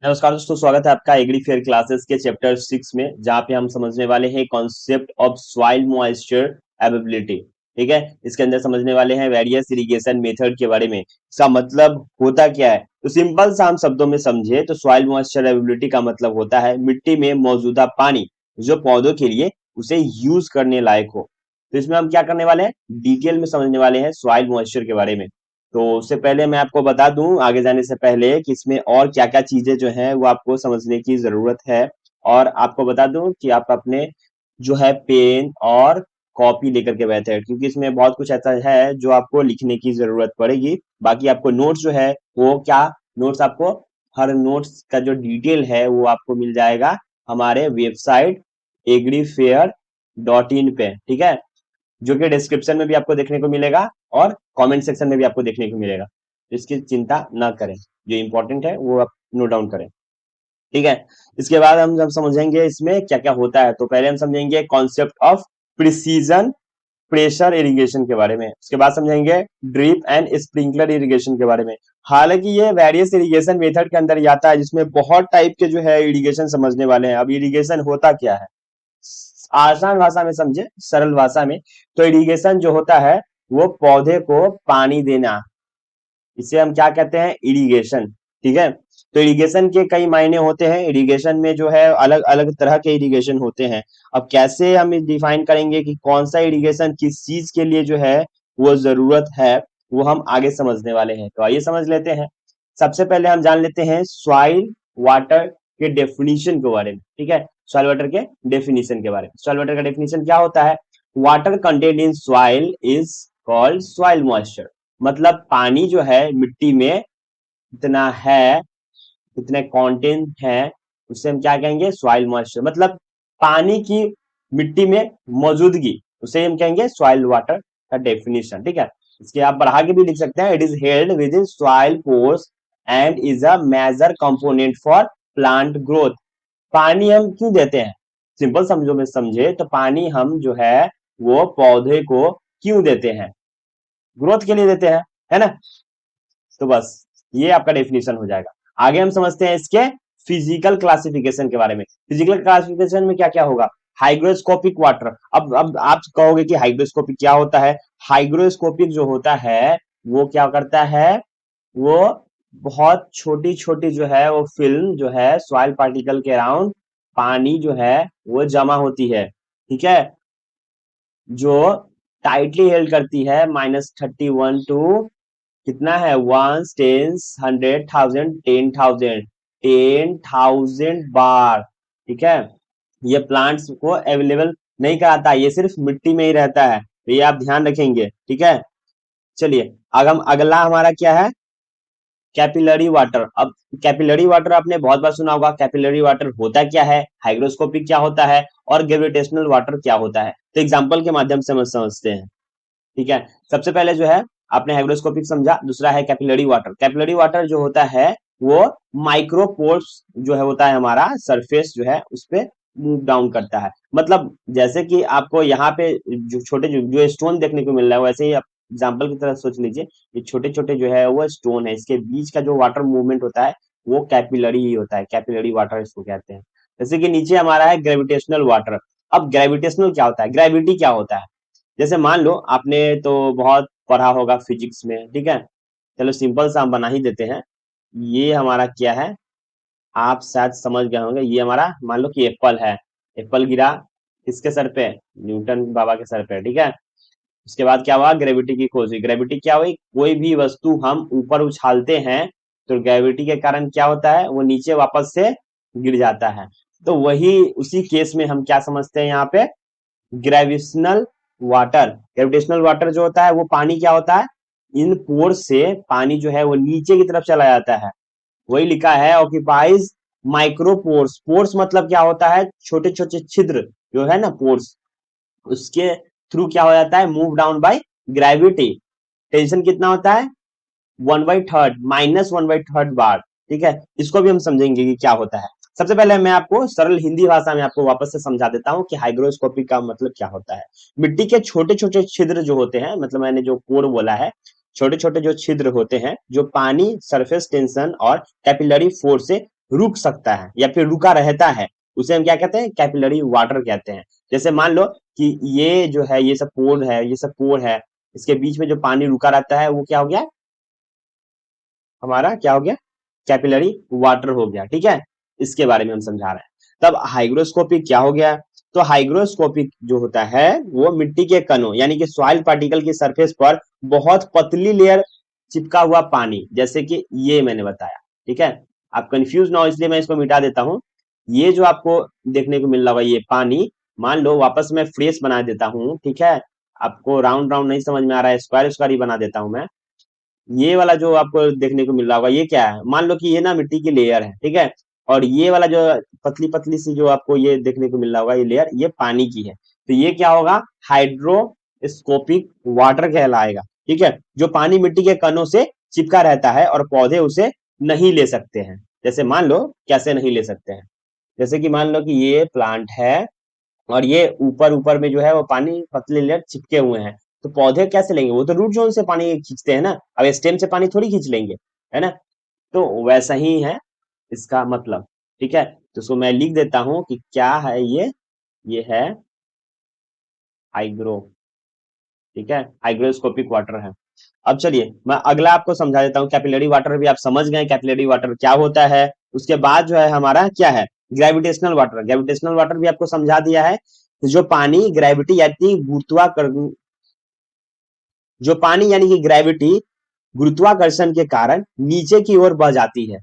नमस्कार दोस्तों, स्वागत है आपका एग्री फेयर क्लासेस के चैप्टर 6 में, जहाँ पे हम समझने वाले हैं concept of soil moisture ability. ठीक है, इसके अंदर समझने वाले हैं वेरियस इरिगेशन मेथड के बारे में। इसका मतलब होता क्या है, तो सिंपल सा हम शब्दों में समझे तो सॉइल मॉइस्चर एबिलिटी का मतलब होता है मिट्टी में मौजूदा पानी जो पौधों के लिए उसे यूज करने लायक हो। तो इसमें हम क्या करने वाले हैं, डिटेल में समझने वाले हैं सॉइल मॉइस्चर के बारे में। तो उससे पहले मैं आपको बता दूं आगे जाने से पहले कि इसमें और क्या क्या चीजें जो है वो आपको समझने की जरूरत है। और आपको बता दूं कि आप अपने जो है पेन और कॉपी लेकर के बैठे हैं, क्योंकि इसमें बहुत कुछ ऐसा है जो आपको लिखने की जरूरत पड़ेगी। बाकी आपको नोट्स जो है वो क्या, नोट्स आपको हर नोट्स का जो डिटेल है वो आपको मिल जाएगा हमारे वेबसाइट agriffair.in पे। ठीक है, जो कि डिस्क्रिप्शन में भी आपको देखने को मिलेगा और कमेंट सेक्शन में भी आपको देखने को मिलेगा। तो इसकी चिंता ना करें, जो इंपॉर्टेंट है वो आप नोट डाउन करें। ठीक है, इसके बाद हम जब समझेंगे इसमें क्या क्या होता है, तो पहले हम समझेंगे concept of precision pressure irrigation के बारे में। उसके बाद समझेंगे ड्रिप एंड स्प्रिंकलर इरिगेशन के बारे में। हालांकि ये वेरियस इरिगेशन मेथड के अंदर ही आता है, जिसमें बहुत टाइप के जो है इरिगेशन समझने वाले हैं। अब इरिगेशन होता क्या है, आसान भाषा में समझे, सरल भाषा में, तो इरिगेशन जो होता है वो पौधे को पानी देना, इसे हम क्या कहते हैं, इरिगेशन। ठीक है, तो इरिगेशन के कई मायने होते हैं। इरिगेशन में जो है अलग अलग तरह के इरिगेशन होते हैं। अब कैसे हम डिफाइन करेंगे कि कौन सा इरिगेशन किस चीज के लिए जो है वो जरूरत है, वो हम आगे समझने वाले हैं। तो आइए समझ लेते हैं। सबसे पहले हम जान लेते हैं सॉइल वाटर के डेफिनेशन के बारे में। ठीक है, सॉइल वाटर के डेफिनेशन के बारे में। सॉइल वाटर का डेफिनेशन क्या होता है, water content in soil is called soil moisture. मतलब पानी जो है मिट्टी में कितना है, कितने कंटेंट है, उससे हम क्या कहेंगे, सॉइल मॉइस्चर। मतलब पानी की मिट्टी में मौजूदगी, उसे हम कहेंगे सॉइल वाटर का डेफिनेशन। ठीक है, इसके आप बढ़ा के भी लिख सकते हैं, it is held within soil pores and is a major component for plant growth. पानी हम क्यों देते हैं, सिंपल समझो में समझे तो पानी हम जो है वो पौधे को क्यों देते हैं, ग्रोथ के लिए देते हैं, है ना। तो बस ये आपका डेफिनेशन हो जाएगा। आगे हम समझते हैं इसके फिजिकल क्लासिफिकेशन के बारे में। फिजिकल क्लासिफिकेशन में क्या क्या होगा, हाइग्रोस्कोपिक वाटर। अब आप कहोगे कि हाइग्रोस्कोपिक क्या होता है। हाइग्रोस्कोपिक जो होता है वो क्या करता है, वो बहुत छोटी छोटी जो है वो फिल्म जो है सॉइल पार्टिकल के अराउंड पानी जो है वो जमा होती है। ठीक है, जो टाइटली हेल्ड करती है -31 टू कितना है, वंस, टेंस, 100,000, 10,000, 10,000 बार। ठीक है, ये प्लांट्स को अवेलेबल नहीं कराता, ये सिर्फ मिट्टी में ही रहता है, तो ये आप ध्यान रखेंगे। ठीक है, चलिए अगला हमारा क्या है, कैपिलरी वाटर। अब कैपिलरी वाटर आपने बहुत बार सुना होगा। कैपिलरी वाटर होता क्या है, हाइग्रोस्कोपिक क्या होता है, और ग्रेविटेशनल वाटर क्या होता है। तो एग्जांपल के माध्यम से हम समझते हैं। ठीक है, सबसे पहले जो है आपने हाइग्रोस्कोपिक समझा, दूसरा है कैपिलरी वाटर। कैपिलरी वाटर जो होता है वो माइक्रोपोर्स जो है होता है हमारा सरफेस जो है उस पे मूव डाउन करता है। मतलब जैसे कि आपको यहाँ पे जो छोटे जो स्टोन देखने को मिल रहा है, वैसे ही आप एग्जाम्पल की तरह सोच लीजिए, ये छोटे छोटे जो है वो स्टोन है, इसके बीच का जो वाटर मूवमेंट होता है वो कैपिलरी ही होता है, कैपिलरी वाटर इसको कहते हैं। जैसे कि नीचे हमारा है ग्रेविटेशनल वाटर। अब ग्रेविटेशनल क्या होता है, ग्रेविटी क्या होता है, जैसे मान लो आपने तो बहुत पढ़ा होगा फिजिक्स में। ठीक है, चलो सिंपल सा हम बना ही देते हैं। ये हमारा क्या है, आप शायद समझ गए होंगे, ये हमारा मान लो कि एप्पल है। एप्पल गिरा किसके सर पे, न्यूटन बाबा के सर पे। ठीक है, उसके बाद क्या हुआ, ग्रेविटी की खोज हुई। ग्रेविटी क्या हुई, कोई भी वस्तु हम ऊपर उछालते हैं तो ग्रेविटी के कारण क्या होता है, वो नीचे वापस से गिर जाता है। तो वही उसी केस में हम क्या समझते हैं यहाँ पे, ग्रेविशनल वाटर। ग्रेविटेशनल वाटर जो होता है वो पानी क्या होता है, इन पोर से पानी जो है वो नीचे की तरफ चला जाता है। वही लिखा है ऑक्यूपाइज माइक्रोपोर्स। पोर्स मतलब क्या होता है, छोटे छोटे छिद्र जो है ना पोर्स, उसके थ्रू क्या हो जाता है, move down by gravity. Tension कितना होता है, 1/3, -1/3 बार। ठीक है, इसको भी हम समझेंगे कि क्या होता है। सबसे पहले मैं आपको सरल हिंदी भाषा में आपको वापस से समझा देता हूं कि हाइग्रोस्कोपिक का मतलब क्या होता है। मिट्टी के छोटे छोटे छिद्र जो होते हैं, मतलब मैंने जो पोर बोला है, छोटे छोटे जो छिद्र होते हैं जो पानी सरफेस टेंशन और कैपिलरी फोर्स से रुक सकता है या फिर रुका रहता है, उसे हम क्या कहते हैं, कैपिलरी वाटर कहते हैं। जैसे मान लो कि ये जो है, ये सब पोर है, ये सब पोर है, इसके बीच में जो पानी रुका रहता है वो क्या हो गया, हमारा क्या हो गया, कैपिलरी वाटर हो गया। ठीक है, इसके बारे में हम समझा रहे हैं। तब हाइग्रोस्कोपिक क्या हो गया, तो हाइग्रोस्कोपिक जो होता है वो मिट्टी के कणों यानी कि सॉइल पार्टिकल की सरफेस पर बहुत पतली लेयर चिपका हुआ पानी, जैसे कि ये मैंने बताया। ठीक है, आप कंफ्यूज ना हो इसलिए मैं इसको मिटा देता हूं। ये जो आपको देखने को मिल रहा होगा ये पानी, मान लो वापस मैं फ्रेश बना देता हूँ। ठीक है, आपको राउंड राउंड नहीं समझ में आ रहा है, स्क्वायर स्क्वायर ही बना देता हूं मैं। ये वाला जो आपको देखने को मिल रहा होगा ये क्या है, मान लो कि ये ना मिट्टी की लेयर है। ठीक है, और ये वाला जो पतली पतली सी जो आपको ये देखने को मिल रहा होगा ये लेयर, ये पानी की है। तो ये क्या होगा, हाइड्रोस्कोपिक वाटर कहलाएगा। ठीक है, जो पानी मिट्टी के कणों से चिपका रहता है और पौधे उसे नहीं ले सकते हैं। जैसे मान लो कैसे नहीं ले सकते हैं, जैसे कि मान लो कि ये प्लांट है और ये ऊपर ऊपर में जो है वो पानी पतले लेयर चिपके हुए हैं, तो पौधे कैसे लेंगे, वो तो रूट जोन से पानी खींचते हैं ना, अब स्टेम से पानी थोड़ी खींच लेंगे, है ना। तो वैसा ही है इसका मतलब। ठीक है, तो इसको मैं लिख देता हूं कि क्या है ये है हाइग्रो। ठीक है, हाइग्रोस्कोपिक वाटर है। अब चलिए मैं अगला आपको समझा देता हूँ, कैपिलरी वाटर भी आप समझ गए कैपिलरी वाटर क्या होता है। उसके बाद जो है हमारा क्या है, ग्रेविटेशनल वाटर। ग्रेविटेशनल वाटर भी आपको समझा दिया है। तो जो पानी ग्रेविटी यानी गुरुत्वाकर्षण, जो पानी यानी कि ग्रेविटी गुरुत्वाकर्षण के कारण नीचे की ओर बह जाती है।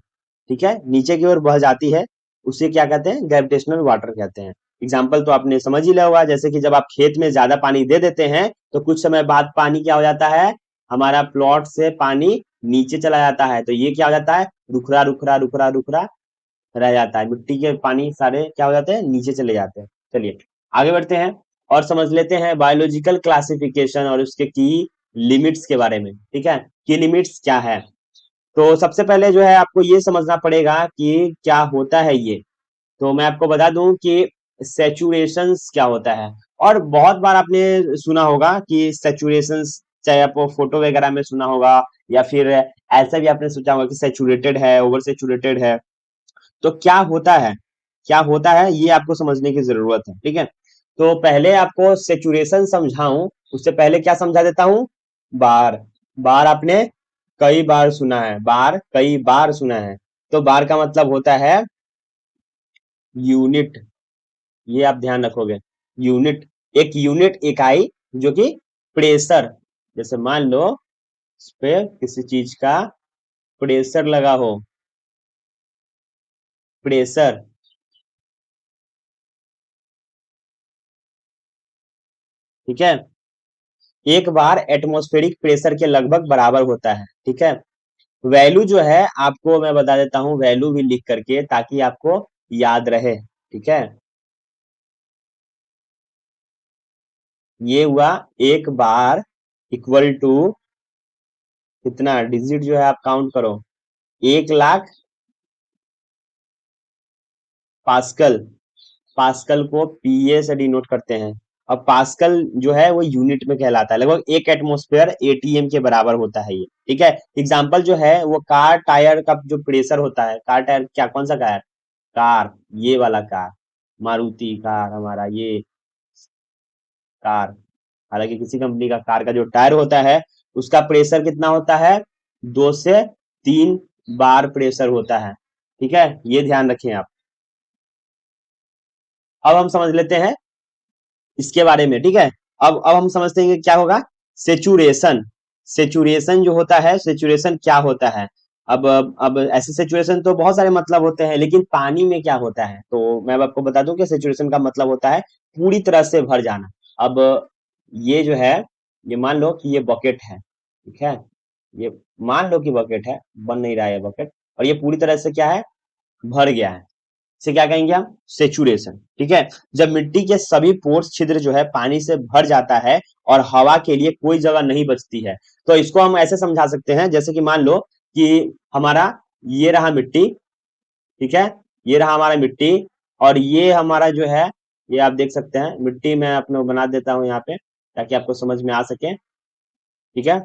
ठीक है, नीचे की ओर बह जाती है, उसे क्या कहते हैं, ग्रेविटेशनल वाटर कहते हैं। एग्जाम्पल तो आपने समझ ही लिया होगा, जैसे कि जब आप खेत में ज्यादा पानी दे देते हैं तो कुछ समय बाद पानी क्या हो जाता है, हमारा प्लॉट से पानी नीचे चला जाता है, तो ये क्या हो जाता है, रुखरा रुखरा रुखरा रुखरा रह जाता है, मिट्टी के पानी सारे क्या हो जाते हैं, नीचे चले जाते हैं। चलिए आगे बढ़ते हैं और समझ लेते हैं बायोलॉजिकल क्लासिफिकेशन और उसके की लिमिट्स के बारे में। ठीक है, की लिमिट्स क्या है। तो सबसे पहले जो है आपको ये समझना पड़ेगा कि क्या होता है ये। तो मैं आपको बता दूं कि सैचुरेशन क्या होता है। और बहुत बार आपने सुना होगा कि सैचुरेशन, चाहे आप फोटो वगैरह में सुना होगा या फिर ऐसा भी आपने सोचा होगा कि सैचुरेटेड है, ओवर सैचुरेटेड है। तो क्या होता है, क्या होता है ये आपको समझने की जरूरत है। ठीक है, तो पहले आपको सेचुरेशन समझाऊं उससे पहले क्या समझा देता हूं, बार। बार आपने कई बार सुना है, बार कई बार सुना है। तो बार का मतलब होता है यूनिट, ये आप ध्यान रखोगे। यूनिट, एक यूनिट इकाई जो कि प्रेशर, जैसे मान लो इस पे किसी चीज का प्रेशर लगा हो, प्रेशर। ठीक है, एक बार एटमॉस्फेरिक प्रेशर के लगभग बराबर होता है। ठीक है, वैल्यू जो है आपको मैं बता देता हूं, वैल्यू भी लिख करके ताकि आपको याद रहे। ठीक है, ये हुआ एक बार इक्वल टू कितना डिजिट जो है आप काउंट करो, 1 लाख पास्कल। पास्कल को पीए से डिनोट करते हैं। अब पास्कल जो है वो यूनिट में कहलाता है, लगभग एक एटमॉस्फेयर एटीएम के बराबर होता है ये। ठीक है, एग्जांपल जो है वो कार टायर का जो प्रेशर होता है, कार टायर क्या कौन सा कार, कार ये वाला कार, मारुति कार हमारा ये कार, हालांकि किसी कंपनी का कार का जो टायर होता है उसका प्रेशर कितना होता है, 2 से 3 बार प्रेशर होता है। ठीक है, ये ध्यान रखें आप। अब हम समझ लेते हैं इसके बारे में। ठीक है, अब हम समझते हैं कि क्या होगा सेचुरेशन। सेचुरेशन जो होता है, सेचुरेशन क्या होता है। अब ऐसे सेचुरेशन तो बहुत सारे मतलब होते हैं, लेकिन पानी में क्या होता है, तो मैं अब आपको बता दूं कि सेचुरेशन का मतलब होता है पूरी तरह से भर जाना। अब ये जो है, ये मान लो कि ये बकेट है। ठीक है, ये मान लो कि बकेट है, बन नहीं रहा है बकेट, और ये पूरी तरह से क्या है, भर गया है, से क्या कहेंगे हम, सेचुरेशन। ठीक है, जब मिट्टी के सभी पोर्स छिद्र जो है पानी से भर जाता है और हवा के लिए कोई जगह नहीं बचती है। तो इसको हम ऐसे समझा सकते हैं, जैसे कि मान लो कि हमारा ये रहा मिट्टी। ठीक है, ये रहा हमारा मिट्टी, और ये हमारा जो है, ये आप देख सकते हैं मिट्टी मैं अपने बना देता हूं यहाँ पे ताकि आपको समझ में आ सके। ठीक है,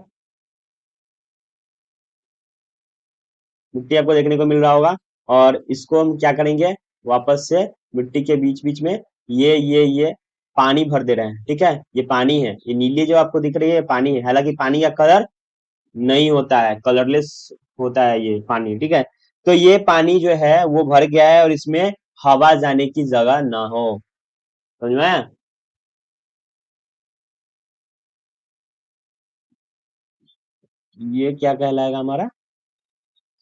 मिट्टी आपको देखने को मिल रहा होगा। और इसको हम क्या करेंगे, वापस से मिट्टी के बीच बीच में ये पानी भर दे रहे हैं। ठीक है, ये पानी है, ये नीली जो आपको दिख रही है पानी है, हालांकि पानी का कलर नहीं होता है, कलरलेस होता है ये पानी। ठीक है, तो ये पानी जो है वो भर गया है और इसमें हवा जाने की जगह ना हो। समझ में आया? ये क्या कहलाएगा हमारा,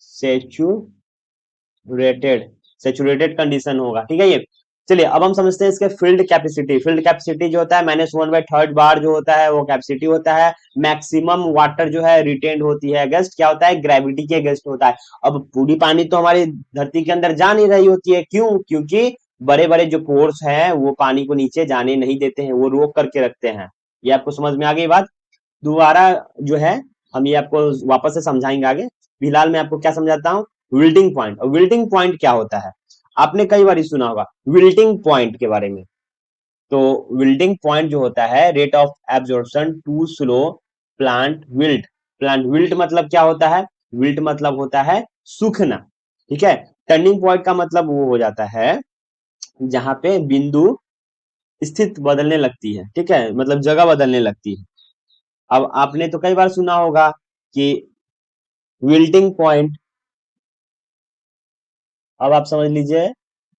सेचुरेटेड, सेचुरेटेड कंडीशन होगा। ठीक है, ये चलिए अब हम समझते हैं इसके फील्ड कैपेसिटी। फील्ड कैपेसिटी जो होता है -1/3 बार जो होता है वो कैपेसिटी होता है। मैक्सिमम वाटर जो है रिटेन्ड होती है अगेंस्ट क्या होता है, ग्रेविटी के अगेंस्ट होता है। अब पूरी पानी तो हमारी धरती के अंदर जा नहीं रही होती है, क्यों? क्योंकि बड़े बड़े जो पोर्स हैं वो पानी को नीचे जाने नहीं देते हैं, वो रोक करके रखते हैं। ये आपको समझ में आ गई बात? दोबारा जो है हम ये आपको वापस से समझाएंगे आगे। फिलहाल मैं आपको क्या समझाता हूँ, विल्टिंग पॉइंट। और विल्टिंग पॉइंट क्या होता है, आपने कई बार सुना होगा विल्टिंग पॉइंट के बारे में। तो विल्टिंग पॉइंट जो होता है, rate of absorption too slow plant wilt. Plant wilt मतलब क्या होता है, विल्ट मतलब होता है सूखना। ठीक है, टर्निंग पॉइंट का मतलब वो हो जाता है जहां पे बिंदु स्थित बदलने लगती है। ठीक है, मतलब जगह बदलने लगती है। अब आपने तो कई बार सुना होगा कि विल्टिंग पॉइंट, अब आप समझ लीजिए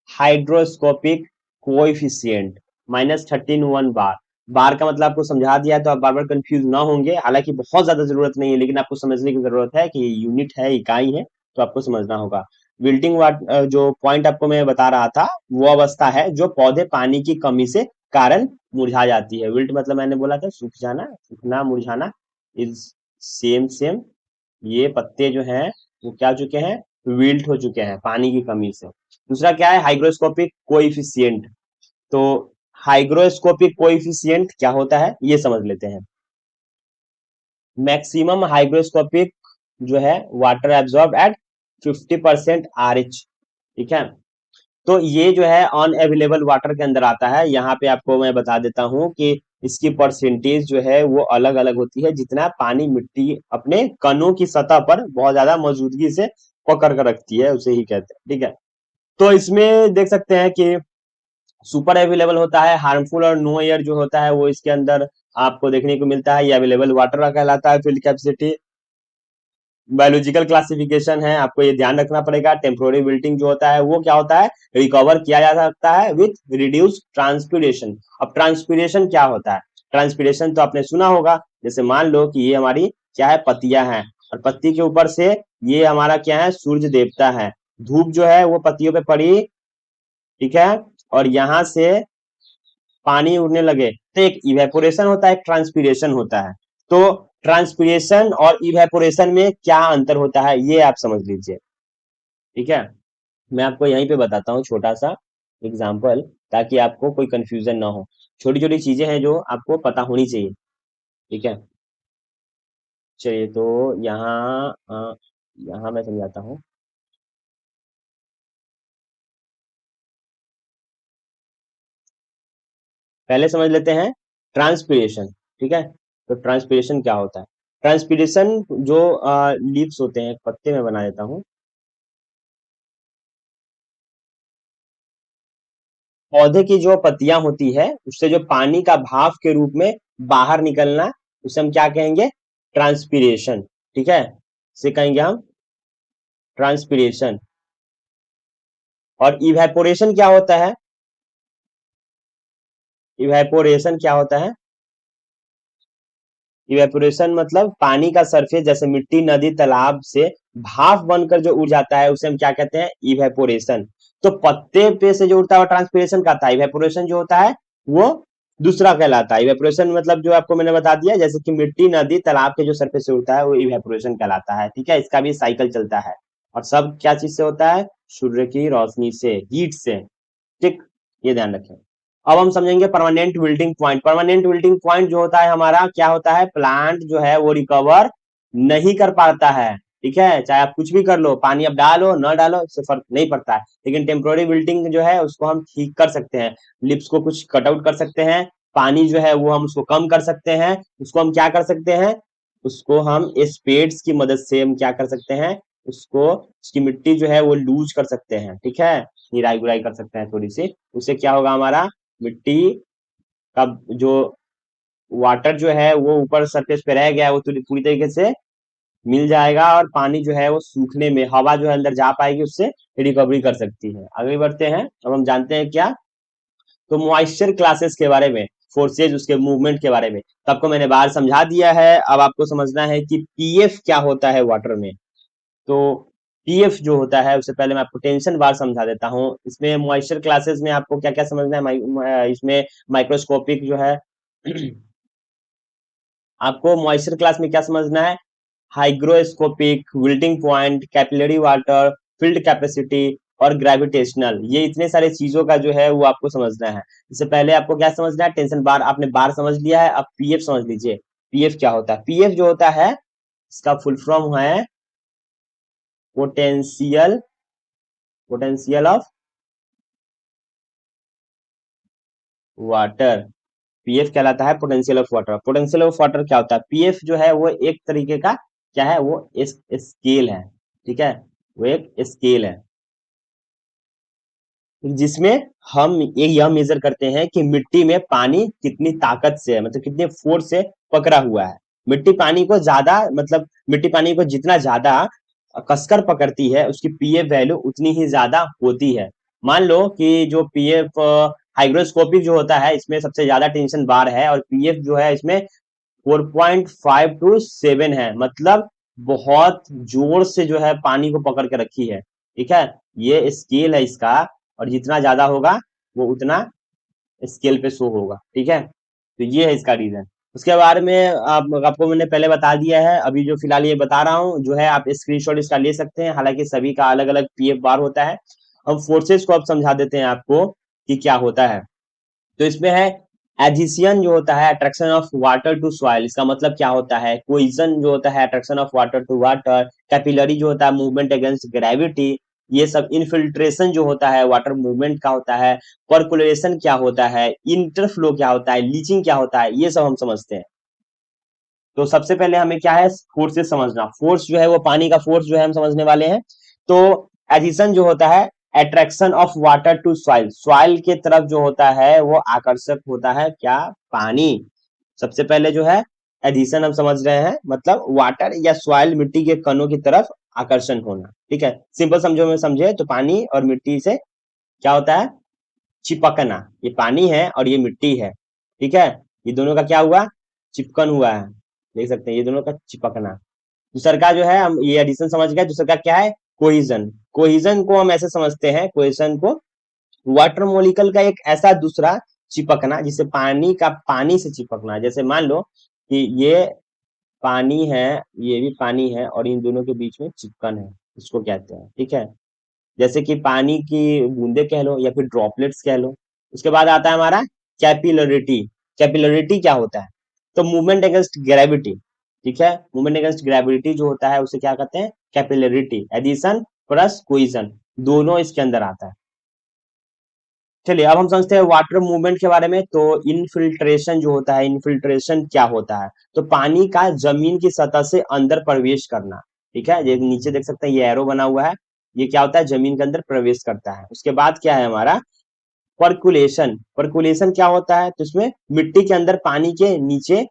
हाइड्रोस्कोपिक कोएफिशिएंट -13 बार। बार का मतलब आपको समझा दिया है तो आप बार बार कंफ्यूज ना होंगे, हालांकि बहुत ज्यादा जरूरत नहीं है, लेकिन आपको समझने की जरूरत है कि यूनिट है, इकाई है, तो आपको समझना होगा। विल्टिंग वाट जो पॉइंट आपको मैं बता रहा था, वो अवस्था है जो पौधे पानी की कमी से कारण मुरझा जाती है। विल्ट मतलब मैंने बोला था सूख जाना, सूखना, मुरझाना इज सेम सेम। ये पत्ते जो हैं वो क्या हो चुके हैं, विल्ट हो चुके हैं पानी की कमी से। दूसरा क्या है, हाइग्रोस्कोपिक कोएफिशिएंट। तो हाइग्रोस्कोपिक कोएफिशिएंट क्या होता है ये समझ लेते हैं। मैक्सिमम हाइग्रोस्कोपिक जो है वाटर एब्जॉर्ब एट 50% RH। ठीक है, तो ये जो है अनअवेलेबल वाटर के अंदर आता है। यहाँ पे आपको मैं बता देता हूँ कि इसकी परसेंटेज जो है वो अलग अलग होती है, जितना पानी मिट्टी अपने कणों की सतह पर बहुत ज्यादा मौजूदगी से पकड़ कर रखती है, उसे ही कहते हैं। ठीक है, तो इसमें देख सकते हैं कि सुपर अवेलेबल होता है, हार्मफुल और नो एयर जो होता है वो इसके अंदर आपको देखने को मिलता है। ये अवेलेबल वाटर का कहलाता है फील्ड कैपेसिटी। बायोलॉजिकल क्लासिफिकेशन है, आपको ये ध्यान रखना पड़ेगा। टेम्पोररी विल्टिंग जो होता है वो क्या होता है, रिकवर किया जा सकता है विथ रिड्यूस ट्रांसपीरेशन। अब ट्रांसपीरेशन क्या होता है, ट्रांसपीरेशन तो आपने सुना होगा। जैसे मान लो कि ये हमारी क्या है, पत्तियां हैं, और पत्ती के ऊपर से ये हमारा क्या है, सूर्य देवता है। धूप जो है वो पत्तियों पे पड़ी, ठीक है, और यहाँ से पानी उड़ने लगे, तो एक इवेपोरेशन होता है, एक ट्रांसपीरेशन होता है। तो ट्रांसपीरेशन और इवेपोरेशन में क्या अंतर होता है ये आप समझ लीजिए। ठीक है, मैं आपको यहीं पे बताता हूँ छोटा सा एग्जाम्पल, ताकि आपको कोई कंफ्यूजन ना हो। छोटी छोटी चीजें हैं जो आपको पता होनी चाहिए। ठीक है, चलिए तो यहाँ मैं समझाता हूँ। पहले समझ लेते हैं ट्रांसपीरेशन। ठीक है, तो ट्रांसपीरेशन क्या होता है, ट्रांसपीरेशन जो लीव्स होते हैं, पत्ते में बना देता हूँ। पौधे की जो पत्तियां होती है उससे जो पानी का भाप के रूप में बाहर निकलना, उसे हम क्या कहेंगे, ट्रांसपीरेशन। ठीक है, इसे कहेंगे हम ट्रांसपीरेशन। और इवेपोरेशन क्या होता है, इवेपोरेशन क्या होता है, इवेपोरेशन मतलब पानी का सरफेस, जैसे मिट्टी, नदी, तालाब से भाप बनकर जो उड़ जाता है उसे हम क्या कहते हैं, इवेपोरेशन। तो पत्ते पे से जो उड़ता है वो ट्रांसपीरेशन का था, इवेपोरेशन जो होता है वो दूसरा कहलाता है। इवेपोरेशन मतलब जो आपको मैंने बता दिया, जैसे कि मिट्टी, नदी, तालाब के जो सरफेस से उड़ता है वो इवेपोरेशन कहलाता है। ठीक है, इसका भी साइकिल चलता है। और सब क्या चीज से होता है, सूर्य की रोशनी से, हीट से। ठीक, ये ध्यान रखें। अब हम समझेंगे permanent wilting point. Permanent wilting point जो होता है हमारा, क्या होता है, प्लांट जो है वो रिकवर नहीं कर पाता है। ठीक है, चाहे आप कुछ भी कर लो, पानी अब डालो न डालो इससे फर्क नहीं पड़ता है, लेकिन टेम्पोररी विल्टिंग जो है उसको हम ठीक कर सकते हैं। लिप्स को कुछ कट आउट कर सकते हैं, पानी जो है वो हम उसको कम कर सकते हैं। उसको हम क्या कर सकते हैं, उसको हम स्पेड्स की मदद से हम क्या कर सकते हैं, उसको उसकी मिट्टी जो है वो लूज कर सकते हैं, ठीक है, निराई गुराई कर सकते हैं थोड़ी सी। उससे क्या होगा, हमारा मिट्टी का जो वाटर जो है वो ऊपर सरफेस पे रह गया है वो पूरी तरीके से मिल जाएगा, और पानी जो है वो सूखने में हवा जो है अंदर जा पाएगी, उससे रिकवरी कर सकती है। आगे बढ़ते हैं, अब हम जानते हैं क्या, तो मॉइस्चर क्लासेस के बारे में, फोर्सेज उसके मूवमेंट के बारे में। तो आपको मैंने बाहर समझा दिया है, अब आपको समझना है कि पीएफ क्या होता है वाटर में। तो पीएफ जो होता है, उससे पहले मैं आपको टेंशन बार समझा देता हूँ। इसमें मॉइस्चर क्लासेस में आपको क्या क्या समझना है, इसमें माइक्रोस्कोपिक जो है आपको मॉइस्चर क्लास में क्या समझना है, hygroscopic, wilting point, capillary water, field capacity और ग्रेविटेशनल, ये इतने सारे चीजों का जो है वो आपको समझना है। इससे पहले आपको क्या समझना है, टेंशन बार आपने बार समझ लिया है, अब पीएफ समझ लीजिए। पीएफ क्या होता है, पीएफ जो होता है इसका फुल फॉर्म है potential, potential of water. PF कहलाता है potential of water. Potential of water क्या होता है, पीएफ जो है वो एक तरीके का क्या है, वो स्केल है, ठीक है, वो एक स्केल है जिसमें हम ये यह मेजर करते हैं कि मिट्टी में पानी कितनी ताकत से है, मतलब कितने फोर्स से पकड़ा हुआ है। मिट्टी पानी को ज्यादा, मतलब मिट्टी पानी को जितना ज्यादा कसकर पकड़ती है, उसकी पीएफ वैल्यू उतनी ही ज्यादा होती है। मान लो कि जो पीएफ हाइग्रोस्कोपिक जो होता है इसमें सबसे ज्यादा टेंशन बार है, और पीएफ जो है इसमें 4.5 टू 7 है, मतलब बहुत जोर से जो है पानी को पकड़ के रखी है, ठीक है, ये स्केल है इसका, और जितना ज्यादा होगा वो उतना स्केल पे शो होगा, ठीक है। तो ये है इसका रीजन। उसके बारे में आपको मैंने पहले बता दिया है, अभी जो फिलहाल ये बता रहा हूँ जो है आप स्क्रीनशॉट इसका ले सकते हैं, हालांकि सभी का अलग अलग पीएफ बार होता है। अब फोर्सेस को अब समझा देते हैं आपको कि क्या होता है। तो इसमें है एडिशन जो होता है, attraction of water to soil, इसका मतलब क्या होता है, कोइजन जो होता है, attraction of water to water, capillary जो होता है, मूवमेंट अगेंस्ट ग्रेविटी, ये सब इनफिल्ट्रेशन जो होता है वाटर मूवमेंट का होता है, पर्कुलेशन क्या होता है, इंटरफ्लो क्या होता है, लीचिंग क्या होता है, ये सब हम समझते हैं। तो सबसे पहले हमें क्या है, फोर्स से समझना, फोर्स जो है वो पानी का फोर्स जो है हम समझने वाले हैं। तो एडिशन जो होता है, attraction of water to soil, soil के तरफ जो होता है वो आकर्षक होता है क्या, पानी। सबसे पहले जो है एडिशन हम समझ रहे हैं, मतलब वाटर या सॉइल मिट्टी के कणों की तरफ आकर्षण होना, ठीक है, सिंपल समझो में समझे तो पानी और मिट्टी से क्या होता है, चिपकना। ये पानी है और ये मिट्टी है, ठीक है, ये दोनों का क्या हुआ, चिपकन हुआ है, देख सकते हैं ये दोनों का चिपकना। दूसरा का जो है, हम ये एडिशन समझ गए, दूसरा का क्या है, कोहिजन। कोहिजन को हम ऐसे समझते हैं, कोहिजन को वाटर मोलिकल का एक ऐसा दूसरा चिपकना, जिसे पानी का पानी से चिपकना, जैसे मान लो कि ये पानी है, ये भी पानी है, और इन दोनों के बीच में चिपकन है, इसको कहते हैं, ठीक है, जैसे कि पानी की बूंदे कह लो या फिर ड्रॉपलेट्स कह लो। उसके बाद आता है हमारा कैपिलरिटी। कैपिलरिटी क्या होता है, तो मूवमेंट अगेंस्ट ग्रेविटी, ठीक है, मूवमेंट अगेंस्ट ग्रेविटी जो होता है उसे क्या कहते हैं, कैपिलरिटी। एडिशन प्लस कोइजन दोनों इसके अंदर आता है। चलिए अब हम समझते हैं वाटर मूवमेंट के बारे में। तो इनफिल्ट्रेशन जो होता है, इनफिल्ट्रेशन क्या होता है, तो पानी का जमीन की सतह से अंदर प्रवेश करना, ठीक है, ये नीचे देख सकते हैं ये एरो बना हुआ है, ये क्या होता है, जमीन के अंदर प्रवेश करता है। उसके बाद क्या है हमारा पर्कुलेशन। पर्कुलेशन क्या होता है, तो इसमें मिट्टी के अंदर पानी के नीचे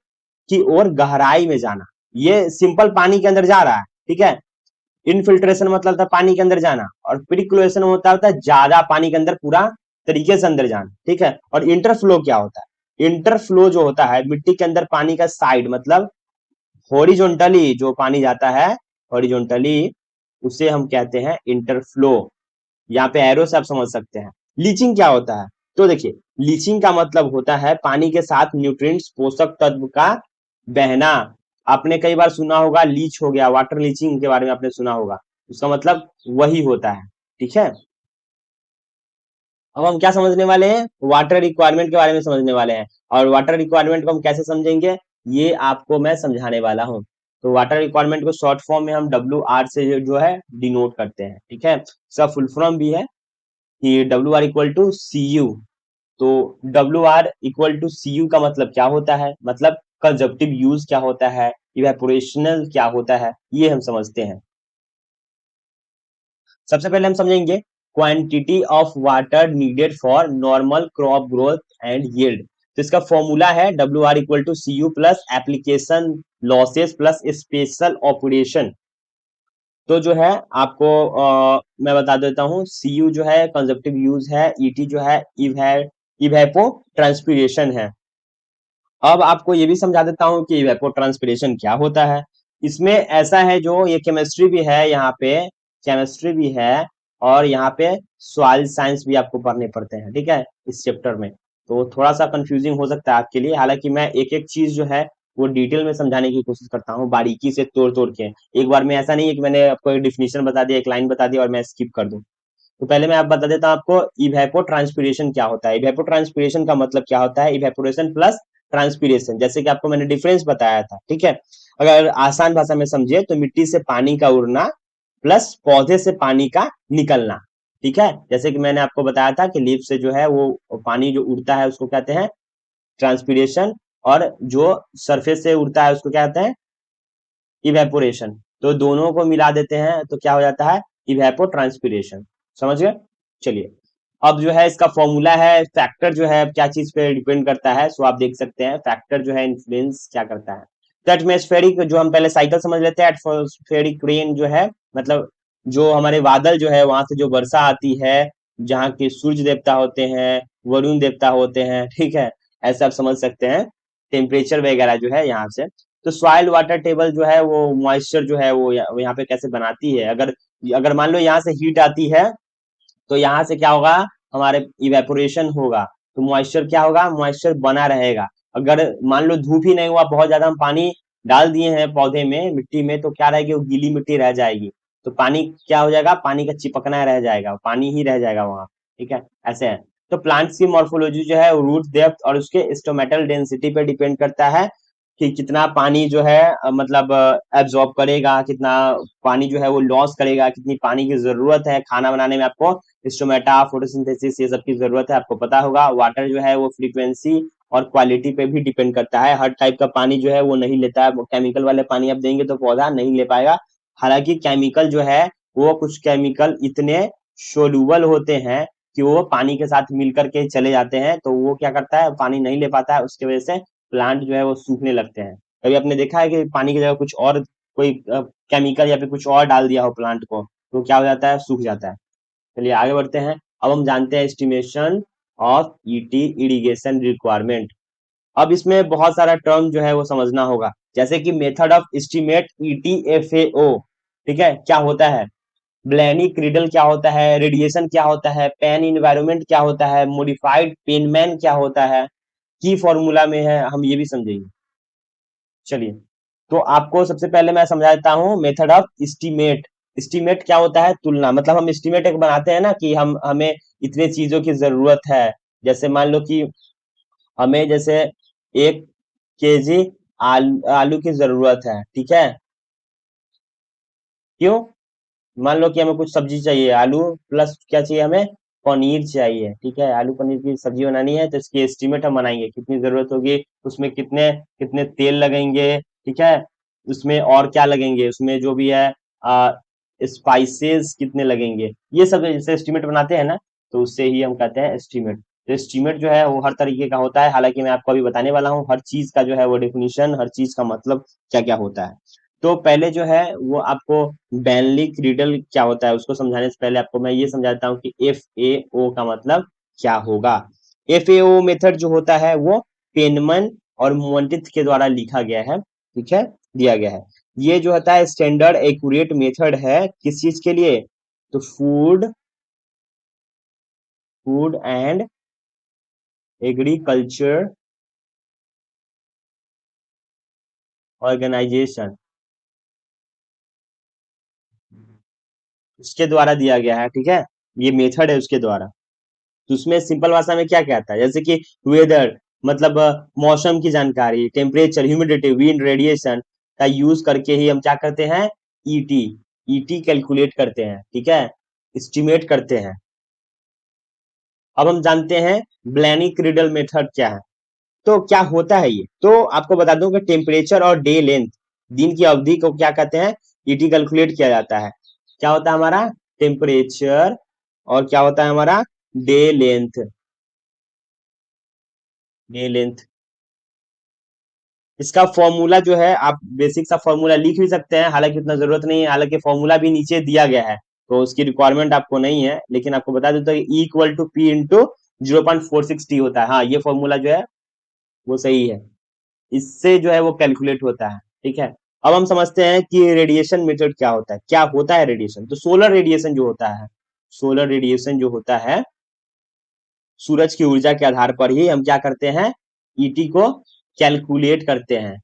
की ओर गहराई में जाना, ये सिंपल पानी के अंदर जा रहा है, ठीक है। इनफिल्ट्रेशन मतलब था पानी के अंदर जाना, और प्रिकुलेशन होता है ज्यादा पानी के अंदर पूरा तरीके से अंदर जाना, ठीक है। और इंटरफ्लो क्या होता है, इंटरफ्लो जो होता है मिट्टी के अंदर पानी का साइड, मतलब हॉरिजॉन्टली जो पानी जाता है, हॉरिजॉन्टली, उसे हम कहते हैं इंटरफ्लो। यहाँ पे एरो से आप समझ सकते हैं। लीचिंग क्या होता है, तो देखिए लीचिंग का मतलब होता है पानी के साथ न्यूट्रिएंट्स, पोषक तत्व का बहना। आपने कई बार सुना होगा लीच हो गया, वाटर लीचिंग के बारे में आपने सुना होगा, उसका मतलब वही होता है, ठीक है। अब हम क्या समझने वाले हैं, वाटर रिक्वायरमेंट के बारे में समझने वाले हैं। और वाटर रिक्वायरमेंट को हम कैसे समझेंगे, ये आपको मैं समझाने वाला हूँ। तो वाटर रिक्वायरमेंट को शॉर्ट फॉर्म में हम WR से जो है डिनोट करते हैं, ठीक है, इसका फुल फॉर्म भी है कि WR इक्वल टू CU। तो WR इक्वल टू CU का मतलब क्या होता है, मतलब कंजप्टिव यूज क्या होता है, इवेपोरेशनल क्या होता है, ये हम समझते हैं। सबसे पहले हम समझेंगे quantity of water needed for normal crop growth and yield. तो इसका फॉर्मूला है WR = CU plus application losses plus special operation. तो जो है आपको मैं बता देता हूँ, CU जो है कंजप्टिव यूज है, ET जो है इवेपो ट्रांसपीरेशन है। अब आपको ये भी समझा देता हूँ कि इवेपोट्रांसपिरेशन क्या होता है। इसमें ऐसा है, जो ये केमिस्ट्री भी है, यहाँ पे केमिस्ट्री भी है और यहाँ पे सॉइल साइंस भी आपको पढ़ने पड़ते हैं, ठीक है, इस चैप्टर में। तो थोड़ा सा कंफ्यूजिंग हो सकता है आपके लिए, हालांकि मैं एक एक चीज जो है वो डिटेल में समझाने की कोशिश करता हूँ, बारीकी से तोड़ तोड़ के। एक बार में ऐसा नहीं है कि मैंने आपको एक डिफिनेशन बता दिया, एक लाइन बता दिया और मैं स्किप कर दूं। तो पहले मैं आप बता देता हूँ आपको इवेपोट्रांसपिरेशन क्या होता है। इवेपोट्रांसपिरेशन का मतलब क्या होता है, इवेपोरेशन प्लस ट्रांसपिरेशन, जैसे कि आपको मैंने डिफरेंस बताया था, ठीक है। अगर आसान भाषा में समझे तो मिट्टी से पानी का उड़ना प्लस पौधे से पानी का निकलना, ठीक है। जैसे कि मैंने आपको बताया था कि लीफ से जो है वो पानी जो उड़ता है उसको कहते हैं ट्रांसपिरेशन, और जो सरफेस से उड़ता है उसको क्या कहते हैं, इवेपोरेशन। तो दोनों को मिला देते हैं तो क्या हो जाता है, इवेपोट्रांसपिरेशन। समझ गए। चलिए, अब जो है इसका फॉर्मूला है, फैक्टर जो है क्या चीज पे डिपेंड करता है, सो आप देख सकते हैं फैक्टर जो है इन्फ्लुएंस क्या करता है। तो एटमॉस्फेरिक, जो हम पहले साइकिल समझ लेते हैं, एटमॉस्फेरिक रेन जो है मतलब जो हमारे बादल जो है वहां से जो वर्षा आती है, जहाँ के सूर्य देवता होते हैं, वरुण देवता होते हैं, ठीक है, ऐसा आप समझ सकते हैं। टेम्परेचर वगैरह जो है यहाँ से। तो सॉइल वाटर टेबल जो है वो मॉइस्चर जो है वो यहाँ पे कैसे बनाती है, अगर अगर मान लो यहाँ से हीट आती है तो यहाँ से क्या होगा, हमारे इवेपोरेशन होगा, तो मॉइस्चर क्या होगा, मॉइस्चर बना रहेगा। अगर मान लो धूप ही नहीं हुआ, बहुत ज्यादा हम पानी डाल दिए हैं पौधे में, मिट्टी में, तो क्या रहेगी, वो गीली मिट्टी रह जाएगी। तो पानी क्या हो जाएगा, पानी का चिपकना रह जाएगा, पानी ही रह जाएगा वहां, ठीक है, ऐसे है। तो प्लांट्स की मॉर्फोलॉजी जो है रूट डेप्थ और उसके स्टोमेटल डेंसिटी पे डिपेंड करता है कि कितना पानी जो है मतलब एब्जॉर्ब करेगा, कितना पानी जो है वो लॉस करेगा, कितनी पानी की जरूरत है खाना बनाने में। आपको स्टोमेटा, फोटोसिंथेसिस, ये सब की जरूरत है, आपको पता होगा। वाटर जो है वो फ्रीक्वेंसी और क्वालिटी पे भी डिपेंड करता है, हर टाइप का पानी जो है वो नहीं लेता है। केमिकल वाले पानी आप देंगे तो पौधा नहीं ले पाएगा। हालांकि केमिकल जो है वो कुछ केमिकल इतने सोल्यूबल होते हैं कि वो पानी के साथ मिल करके चले जाते हैं, तो वो क्या करता है, पानी नहीं ले पाता है, उसकी वजह से प्लांट जो है वो सूखने लगते हैं। कभी आपने देखा है कि पानी की जगह कुछ और कोई केमिकल या फिर कुछ और डाल दिया हो प्लांट को, तो क्या हो जाता है, सूख जाता है। चलिए आगे बढ़ते हैं। अब हम जानते हैं estimation of ET irrigation requirement. अब इसमें बहुत सारा टर्म जो है वो समझना होगा, जैसे कि मेथड ऑफ एस्टिमेट ETFAO, ठीक है, क्या होता है, ब्लैनी क्रीडल क्या होता है, रेडिएशन क्या होता है, पेन इन्वायरमेंट क्या होता है, मॉडिफाइड पेनमैन क्या होता है, की फॉर्मूला में है, हम ये भी समझेंगे। चलिए, तो आपको सबसे पहले मैं समझा देता हूँ मेथड ऑफ एस्टीमेट। एस्टीमेट क्या होता है, तुलना, मतलब हम एस्टीमेट एक बनाते हैं ना कि हम हमें इतने चीजों की जरूरत है। जैसे मान लो कि हमें जैसे 1 kg आलू की जरूरत है, ठीक है, क्यों, मान लो कि हमें कुछ सब्जी चाहिए, आलू प्लस क्या चाहिए हमें, पनीर चाहिए, ठीक है, आलू पनीर की सब्जी बनानी है, तो इसकी एस्टीमेट हम बनाएंगे, कितनी जरूरत होगी, उसमें कितने कितने तेल लगेंगे, ठीक है, उसमें और क्या लगेंगे, उसमें जो भी है स्पाइसेस कितने लगेंगे, ये सब जैसे एस्टीमेट बनाते हैं ना, तो उससे ही हम कहते हैं एस्टीमेट। तो एस्टीमेट जो है वो हर तरीके का होता है, हालांकि मैं आपको अभी बताने वाला हूँ हर चीज का जो है वो डेफिनेशन, हर चीज का मतलब क्या क्या होता है। तो पहले जो है वो आपको बेनली क्रीडल क्या होता है उसको समझाने से पहले आपको मैं ये समझाता हूँ कि FAO का मतलब क्या होगा। FAO मेथड जो होता है वो पेनमन और मोंटिथ के द्वारा लिखा गया है, ठीक है, दिया गया है। ये जो होता है स्टैंडर्ड एक्यूरेट मेथड है, किस चीज के लिए, तो food food and agriculture organisation, उसके द्वारा दिया गया है, ठीक है, ये मेथड है उसके द्वारा। तो उसमें सिंपल भाषा में क्या कहता है, जैसे कि वेदर मतलब मौसम की जानकारी, टेम्परेचर, ह्यूमिडिटी, विंड, रेडिएशन का यूज करके ही हम क्या करते हैं, ईटी ईटी कैलकुलेट करते हैं, ठीक है, एस्टिमेट करते हैं। अब हम जानते हैं ब्लैनी क्रीडल मेथड क्या है। तो क्या होता है ये, तो आपको बता दूं कि टेम्परेचर और डे लेंथ, दिन की अवधि को क्या कहते हैं, ईटी कैलकुलेट किया जाता है। क्या होता है हमारा टेम्परेचर और क्या होता है हमारा डे लेंथ। डे लेंथ इसका फॉर्मूला जो है आप बेसिक सा फॉर्मूला लिख भी सकते हैं, हालांकि उतना जरूरत नहीं है, हालांकि फॉर्मूला भी नीचे दिया गया है तो उसकी रिक्वायरमेंट आपको नहीं है, लेकिन आपको बता देता हूँ E equal to P into 0.46 T होता है। हाँ, ये फॉर्मूला जो है वो सही है, इससे जो है वो कैलकुलेट होता है। ठीक है, अब हम समझते हैं कि रेडिएशन मेथड क्या होता है। क्या होता है रेडिएशन? तो सोलर रेडिएशन जो होता है, सोलर रेडिएशन जो होता है, सूरज की ऊर्जा के आधार पर ही हम क्या करते हैं, ईटी को कैलकुलेट करते हैं।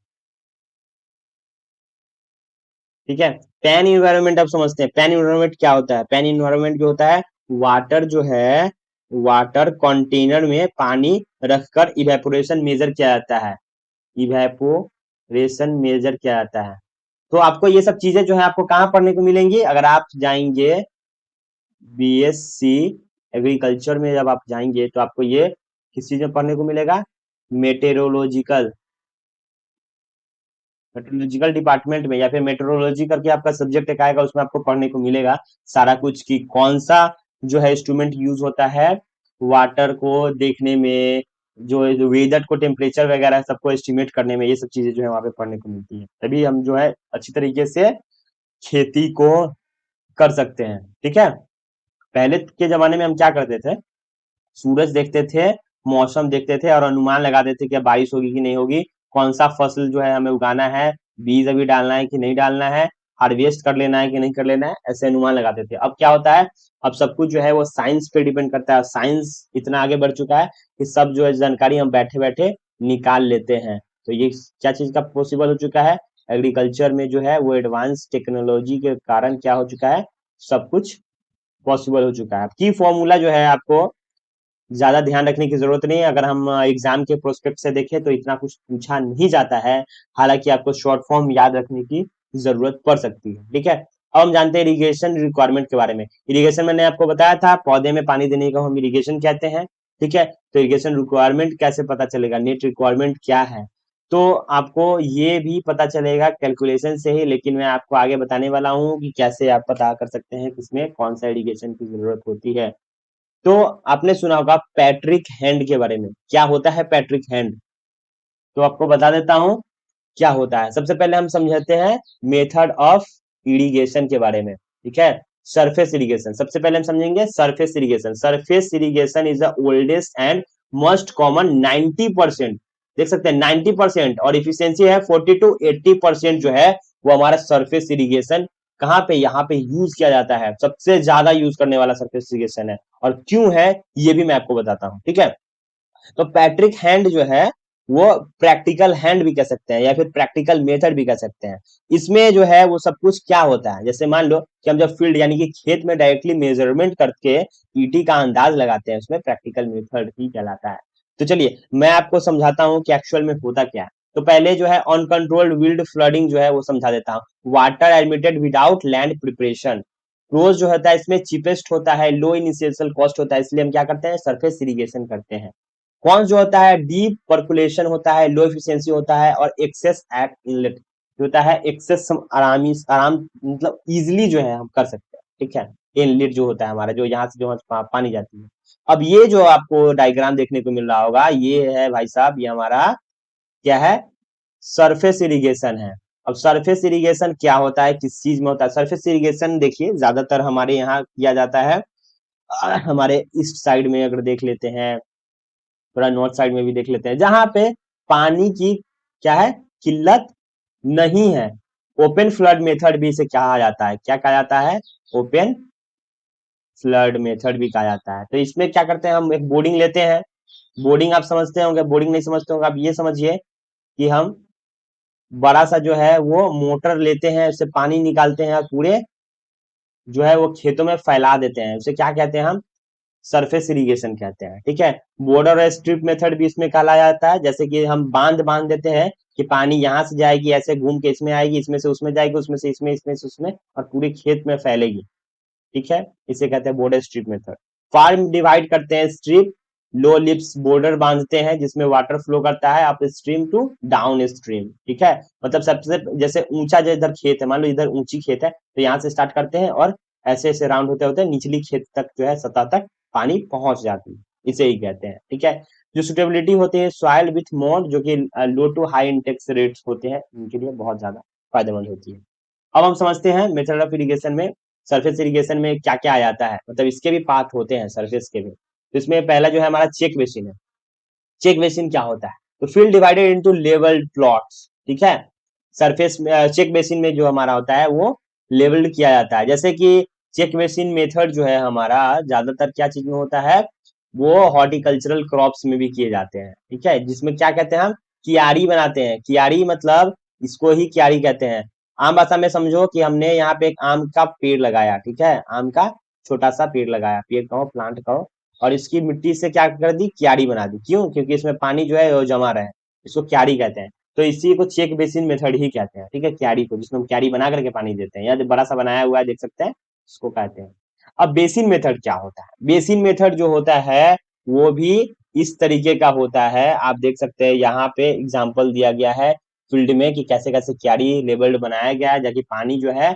ठीक है, पैन इन्वायरमेंट आप समझते हैं। पैन इन्वायरमेंट क्या होता है? पैन इन्वायरमेंट जो होता है, वाटर जो है, वाटर कंटेनर में पानी रखकर इवेपोरेशन मेजर किया जाता है। इवेपोरेशन मेजर किया जाता है। तो आपको ये सब चीजें जो है आपको कहाँ पढ़ने को मिलेंगी? अगर आप जाएंगे बीएससी एग्रीकल्चर में, जब आप जाएंगे तो आपको ये किस चीज में पढ़ने को मिलेगा? मेटेरोलॉजिकल, मेट्रोलॉजिकल डिपार्टमेंट में, या फिर मेट्रोलॉजी करके आपका सब्जेक्ट एक आएगा, उसमें आपको पढ़ने को मिलेगा सारा कुछ कि कौन सा जो है इंस्ट्रूमेंट यूज होता है वाटर को देखने में, जो वेदर को टेम्परेचर वगैरह सबको एस्टिमेट करने में, ये सब चीजें जो है वहाँ पे पढ़ने को मिलती है। तभी हम जो है अच्छी तरीके से खेती को कर सकते हैं। ठीक है, पहले के जमाने में हम क्या करते थे, सूरज देखते थे, मौसम देखते थे और अनुमान लगाते थे कि बारिश होगी कि नहीं होगी, कौन सा फसल जो है हमें उगाना है, बीज अभी डालना है कि नहीं डालना है, हार्वेस्ट कर लेना है कि नहीं कर लेना है, ऐसे अनुमान लगाते थे। अब क्या होता है, अब सब कुछ जो है वो साइंस पे डिपेंड करता है। साइंस इतना आगे बढ़ चुका है कि सब जो है जानकारी हम बैठे बैठे निकाल लेते हैं। तो ये क्या चीज का पॉसिबल हो चुका है, एग्रीकल्चर में जो है वो एडवांस टेक्नोलॉजी के कारण क्या हो चुका है, सब कुछ पॉसिबल हो चुका है। की फॉर्मूला जो है आपको ज्यादा ध्यान रखने की जरूरत नहीं है। अगर हम एग्जाम के प्रोस्पेक्ट से देखें तो इतना कुछ पूछा नहीं जाता है, हालांकि आपको शॉर्ट फॉर्म याद रखने की जरूरत पड़ सकती है। ठीक है, अब हम जानते हैं इरिगेशन रिक्वायरमेंट के बारे में। इरिगेशन मैंने आपको बताया था, पौधे में पानी देने को हम इरिगेशन कहते हैं। ठीक है, तो इरिगेशन रिक्वायरमेंट कैसे पता चलेगा, नेट रिक्वायरमेंट क्या है, तो आपको ये भी पता चलेगा कैलकुलेशन से ही, लेकिन मैं आपको आगे बताने वाला हूँ कि कैसे आप पता कर सकते हैं किसमें कौन सा इरिगेशन की जरूरत होती है। तो आपने सुना होगा पैट्रिक हैंड के बारे में। क्या होता है पैट्रिक हैंड? तो आपको बता देता हूं क्या होता है। सबसे पहले हम समझते हैं मेथड ऑफ इरिगेशन के बारे में। ठीक है, सरफेस इरिगेशन सबसे पहले हम समझेंगे। Surface irrigation, surface irrigation is the oldest and most common 90%, देख सकते हैं 90%, और इफिशियंसी है 40 to 80% जो है वो हमारा सरफेस इरिगेशन कहाँ पे, यहाँ पे यूज किया जाता है। सबसे ज्यादा यूज करने वाला सरफेस इरिगेशन है, और क्यों है ये भी मैं आपको बताता हूँ। ठीक है, तो पैट्रिक हैंड जो है वो प्रैक्टिकल हैंड भी कह सकते हैं या फिर प्रैक्टिकल मेथड भी कह सकते हैं। इसमें जो है वो सब कुछ क्या होता है, जैसे मान लो कि हम जब फील्ड यानी कि खेत में डायरेक्टली मेजरमेंट करके ईटी का अंदाज लगाते हैं, उसमें प्रैक्टिकल मेथड ही कहलाता है। तो चलिए मैं आपको समझाता हूँ कि एक्चुअल में होता क्या है। तो पहले जो है अनकंट्रोल्ड विल्ड फ्लडिंग जो है वो समझा देता हूँ। Water admitted without land preparation, रोज जो होता है इसमें चीपेस्ट होता है, लो इनिशियल कॉस्ट होता है, इसलिए हम क्या करते हैं, सरफेस इरिगेशन करते हैं। कौन जो होता है, डीप पर्कुलेशन होता है, लो एफिशिएंसी होता है, और एक्सेस एट इनलेट होता है, एक्सेस हम आराम मतलब इजिली जो है हम कर सकते हैं। ठीक है, इनलेट जो होता है हमारा, जो यहाँ से जो पानी जाती है। अब ये जो आपको डायग्राम देखने को मिल रहा होगा, ये है भाई साहब, ये हमारा क्या है, सरफेस इरिगेशन है। अब सरफेस इरिगेशन क्या होता है, किस चीज में होता है सरफेस इरिगेशन? देखिए ज्यादातर हमारे यहाँ किया जाता है, हमारे ईस्ट साइड में अगर देख लेते हैं, थोड़ा नॉर्थ साइड में भी देख लेते हैं, जहां पे पानी की क्या है, किल्लत नहीं है। ओपन फ्लड मेथड भी इसे कहा जाता है। क्या कहा जाता है? ओपन फ्लड मेथड भी कहा जाता है। तो इसमें क्या करते हैं, हम एक बोर्डिंग लेते हैं। बोर्डिंग आप समझते होंगे, बोर्डिंग नहीं समझते होंगे आप ये समझिए कि हम बड़ा सा जो है वो मोटर लेते हैं, उससे पानी निकालते हैं और पूरे जो है वो खेतों में फैला देते हैं। उसे क्या कहते हैं हम? सरफेस इरिगेशन कहते हैं। ठीक है, बॉर्डर और स्ट्रिप मेथड भी इसमें कहा जाता है। जैसे कि हम बांध बांध देते हैं कि पानी यहाँ से जाएगी, ऐसे घूम के इसमें आएगी, इसमें से उसमें जाएगी, उसमें से इसमें, इसमें से उसमें, और पूरे खेत में फैलेगी। ठीक है, इसे कहते हैं border strip method. Farm divide करते हैं स्ट्रिप, लो लिप्स बॉर्डर बांधते हैं जिसमें वाटर फ्लो करता है upstream to downstream. ठीक है, मतलब सबसे जैसे ऊंचा जो इधर खेत है, मान लो इधर ऊंची खेत है, तो यहाँ से स्टार्ट करते हैं और ऐसे ऐसे राउंड होते होते निचली खेत तक जो है सतह तक पानी पहुंच जाती है, इसे ही कहते हैं। ठीक है, जो सुटेबिलिटी होती है सॉइल विथ मोड जो कि लो टू हाई इंटेक्स रेट्स होते हैं उनके लिए बहुत ज्यादा फायदेमंद होती है। अब हम समझते हैं मेथड ऑफ इरिगेशन में, सरफेस इरिगेशन में क्या क्या आ जाता है, मतलब इसके भी पाथ होते हैं सरफेस के भी। तो इसमें पहला जो है हमारा चेक बेसिन है। चेक बेसिन क्या होता है, तो field divided into levelled plots. ठीक है, सरफेस चेक बेसिन में जो हमारा होता है वो लेवल्ड किया जाता है। जैसे कि चेक बेसिन मेथड जो है हमारा ज्यादातर क्या चीज में होता है, वो हॉर्टिकल्चरल क्रॉप्स में भी किए जाते हैं। ठीक है, जिसमें क्या कहते हैं हम, कियारी बनाते हैं। कियारी मतलब इसको ही कियारी कहते हैं। आम भाषा में समझो कि हमने यहाँ पे एक आम का पेड़ लगाया। ठीक है, आम का छोटा सा पेड़ लगाया, पेड़ कहो प्लांट कहो, और इसकी मिट्टी से क्या कर दी, क्यारी बना दी। क्यों, क्योंकि इसमें पानी जो है वो जमा रहे, इसको क्यारी कहते हैं। तो इसी को चेक बेसिन मेथड ही कहते हैं। ठीक है, क्यारी को, जिसमें हम क्यारी बना करके पानी देते हैं, या बड़ा सा बनाया हुआ है देख सकते हैं, इसको कहते हैं। अब बेसिन मेथड क्या होता है, बेसिन मेथड जो होता है वो भी इस तरीके का होता है। आप देख सकते हैं यहाँ पे एग्जाम्पल दिया गया है फील्ड में कि कैसे कैसे क्यारी लेवल्ड बनाया गया है, ताकि पानी जो है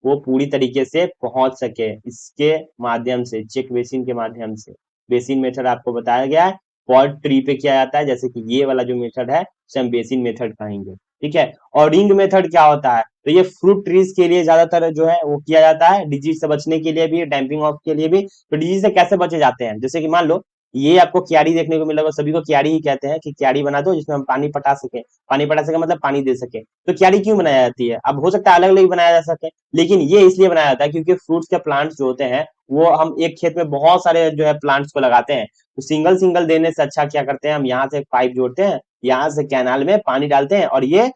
वो पूरी तरीके से पहुंच सके इसके माध्यम से, चेक बेसिन के माध्यम से। बेसिन मेथड आपको बताया गया है, पॉट ट्री पे किया जाता है, जैसे कि ये वाला जो मेथड है उसे हम बेसिन मेथड कहेंगे। ठीक है, और रिंग मेथड क्या होता है, तो ये फ्रूट ट्रीज के लिए ज्यादातर जो है वो किया जाता है, डिजीज से बचने के लिए भी, डैम्पिंग ऑफ के लिए भी। तो डिजीज से कैसे बचे जाते हैं, जैसे कि मान लो ये आपको क्यारी देखने को मिलेगा, सभी को क्यारी ही कहते हैं कि क्यारी बना दो जिसमें हम पानी पटा सके। पानी पटा सके मतलब पानी दे सके। तो क्यारी क्यों बनाई जाती है, अब हो सकता है अलग अलग बनाया जा सके, लेकिन ये इसलिए बनाया जाता है क्योंकि फ्रूट्स के प्लांट्स जो होते हैं वो हम एक खेत में बहुत सारे जो है प्लांट्स को लगाते हैं। तो सिंगल सिंगल देने से अच्छा क्या करते हैं, हम यहाँ से पाइप जोड़ते हैं, यहाँ से कैनाल में पानी डालते हैं, और ये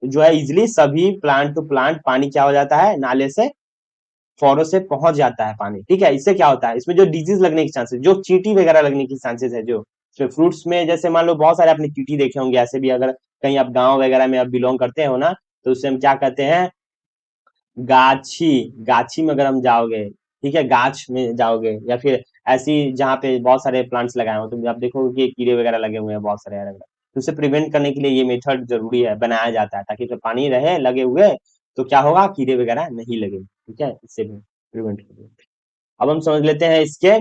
जो है इजिली सभी प्लांट टू प्लांट पानी क्या हो जाता है, नाले से फौरों से पहुंच जाता है पानी। ठीक है, इससे क्या होता है, इसमें जो डिजीज लगने के चांसेस, जो चींटी वगैरह लगने की चांसेस है, जो फ्रूट्स में जैसे मान लो बहुत सारे आपने चींटी देखे होंगे, ऐसे भी अगर कहीं आप गांव वगैरह में आप बिलोंग करते हो ना, तो उससे हम क्या कहते हैं, गाछी। गाछी में अगर हम जाओगे, ठीक है, गाछ में जाओगे, या फिर ऐसी जहाँ पे बहुत सारे प्लांट्स लगाए हो, तो आप देखोगे कि कीड़े वगैरह लगे हुए हैं बहुत सारे अलग अलग। तो उसे प्रिवेंट करने के लिए ये मेथड जरूरी है, बनाया जाता है, ताकि जब पानी रहे लगे हुए तो क्या होगा, कीड़े वगैरह नहीं लगे। ठीक है, इससे भी प्रिवेंट करें। अब हम समझ लेते हैं इसके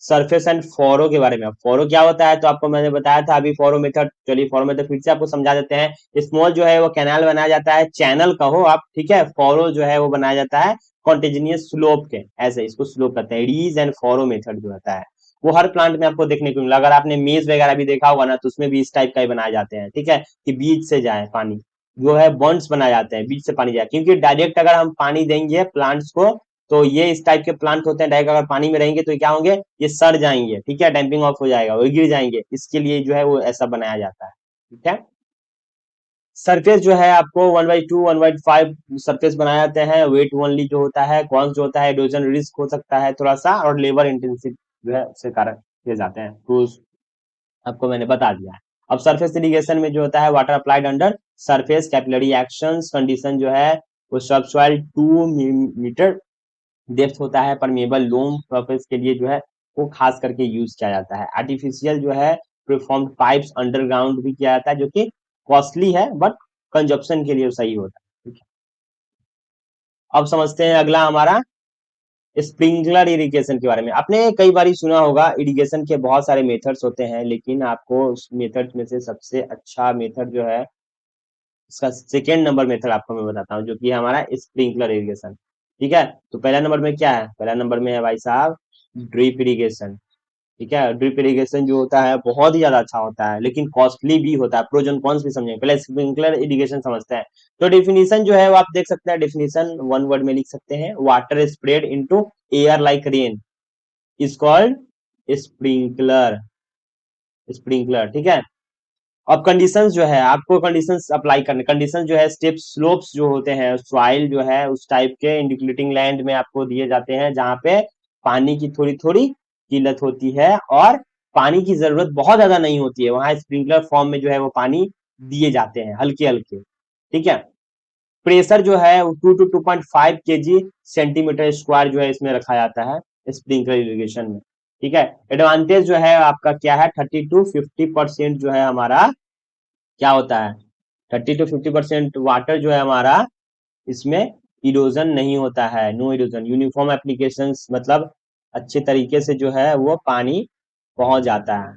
सरफेस एंड फॉरो के बारे में। फॉरो क्या होता है, तो आपको मैंने बताया था अभी फॉरो मेथड। चलिए फॉरो मेथड फिर से आपको समझा देते हैं। स्मॉल जो है वो कैनाल बनाया जाता है, चैनल कहो आप। ठीक है, फॉरो जो है वो बनाया जाता है कॉन्टिन्यूअस स्लोप के, ऐसे इसको स्लोप कहते हैं। रीज एंड फॉरो मेथड जो होता है वो हर प्लांट में आपको देखने को मिला। अगर आपने मेज वगैरह भी देखा होगा ना, तो उसमें भी इस टाइप का ही बनाए जाते हैं। ठीक है, कि बीच से जाए पानी, जो है बॉन्ड्स बनाए जाते हैं, बीच से पानी जाए, क्योंकि डायरेक्ट अगर हम पानी देंगे प्लांट्स को, तो ये इस टाइप के प्लांट होते हैं डायरेक्ट अगर पानी में रहेंगे तो क्या होंगे, ये सड़ जाएंगे। ठीक है, डैम्पिंग ऑफ हो जाएगा, वो गिर जाएंगे, इसके लिए जो है वो ऐसा बनाया जाता है। ठीक है, सरफेस जो है आपको 1/2 1/5 सरफेस बनाए जाते हैं। वेट ओनली जो होता है, कॉन्स जो होता है, इरोजन रिस्क हो सकता है थोड़ा सा, और लेबर इंटेंसिव जो है उसके कारण किए जाते हैं। तो आपको मैंने बता दिया है। अब सरफेस इरिगेशन में जो होता है, water applied under surface capillary actions condition जो है वो सब सॉइल 2 मीटर डेप्थ होता है, परमेबल लोम सरफेस के लिए जो है वो खास करके यूज किया जाता है। आर्टिफिशियल जो है प्रीफॉर्म्ड पाइप्स अंडरग्राउंड भी किया जाता है, जो कि कॉस्टली है बट कंजप्शन के लिए सही होता है। ठीक है, अब समझते हैं अगला हमारा स्प्रिंकलर इरिगेशन के बारे में। आपने कई बार सुना होगा इरिगेशन के बहुत सारे मेथड्स होते हैं, लेकिन आपको उस मेथड में से सबसे अच्छा मेथड जो है, इसका सेकेंड नंबर मेथड आपको मैं बताता हूँ, जो कि है हमारा स्प्रिंकलर इरिगेशन। ठीक है, तो पहला नंबर में क्या है, पहला नंबर में है भाई साहब ड्रिप इरिगेशन। ठीक है, ड्रिप इरिगेशन जो होता है बहुत ही ज्यादा अच्छा होता है, लेकिन कॉस्टली भी होता है। प्रोज एंड कॉन्स भी समझेंगे, पहले स्प्रिंकलर इरिगेशन समझते हैं। तो डेफिनेशन जो है वो आप देख सकते हैं, डेफिनेशन वन वर्ड में लिख सकते हैं, water spread into air like rain is called sprinkler. Sprinkler, ठीक है। अब कंडीशंस जो है आपको कंडीशंस अप्लाई करने, कंडीशंस जो है स्टेप स्लोप्स जो होते हैं, सॉइल जो है उस टाइप के इंडिकुलेटिंग लैंड में आपको दिए जाते हैं, जहां पे पानी की थोड़ी थोड़ी किल्लत होती है और पानी की जरूरत बहुत ज्यादा नहीं होती है, वहां स्प्रिंकलर फॉर्म में जो है वो पानी दिए जाते हैं हल्के हल्के। ठीक है, प्रेशर जो है 2 to 2.5 kg सेंटीमीटर स्क्वायर जो है इसमें रखा जाता है स्प्रिंकलर इरिगेशन में। ठीक है, एडवांटेज जो है आपका क्या है, 30 to 50% जो है हमारा क्या होता है, 30 to 50% वाटर जो है हमारा इसमें इरोजन नहीं होता है, नो इरोजन। यूनिफॉर्म एप्लीकेशंस मतलब अच्छे तरीके से जो है वो पानी पहुंच जाता है।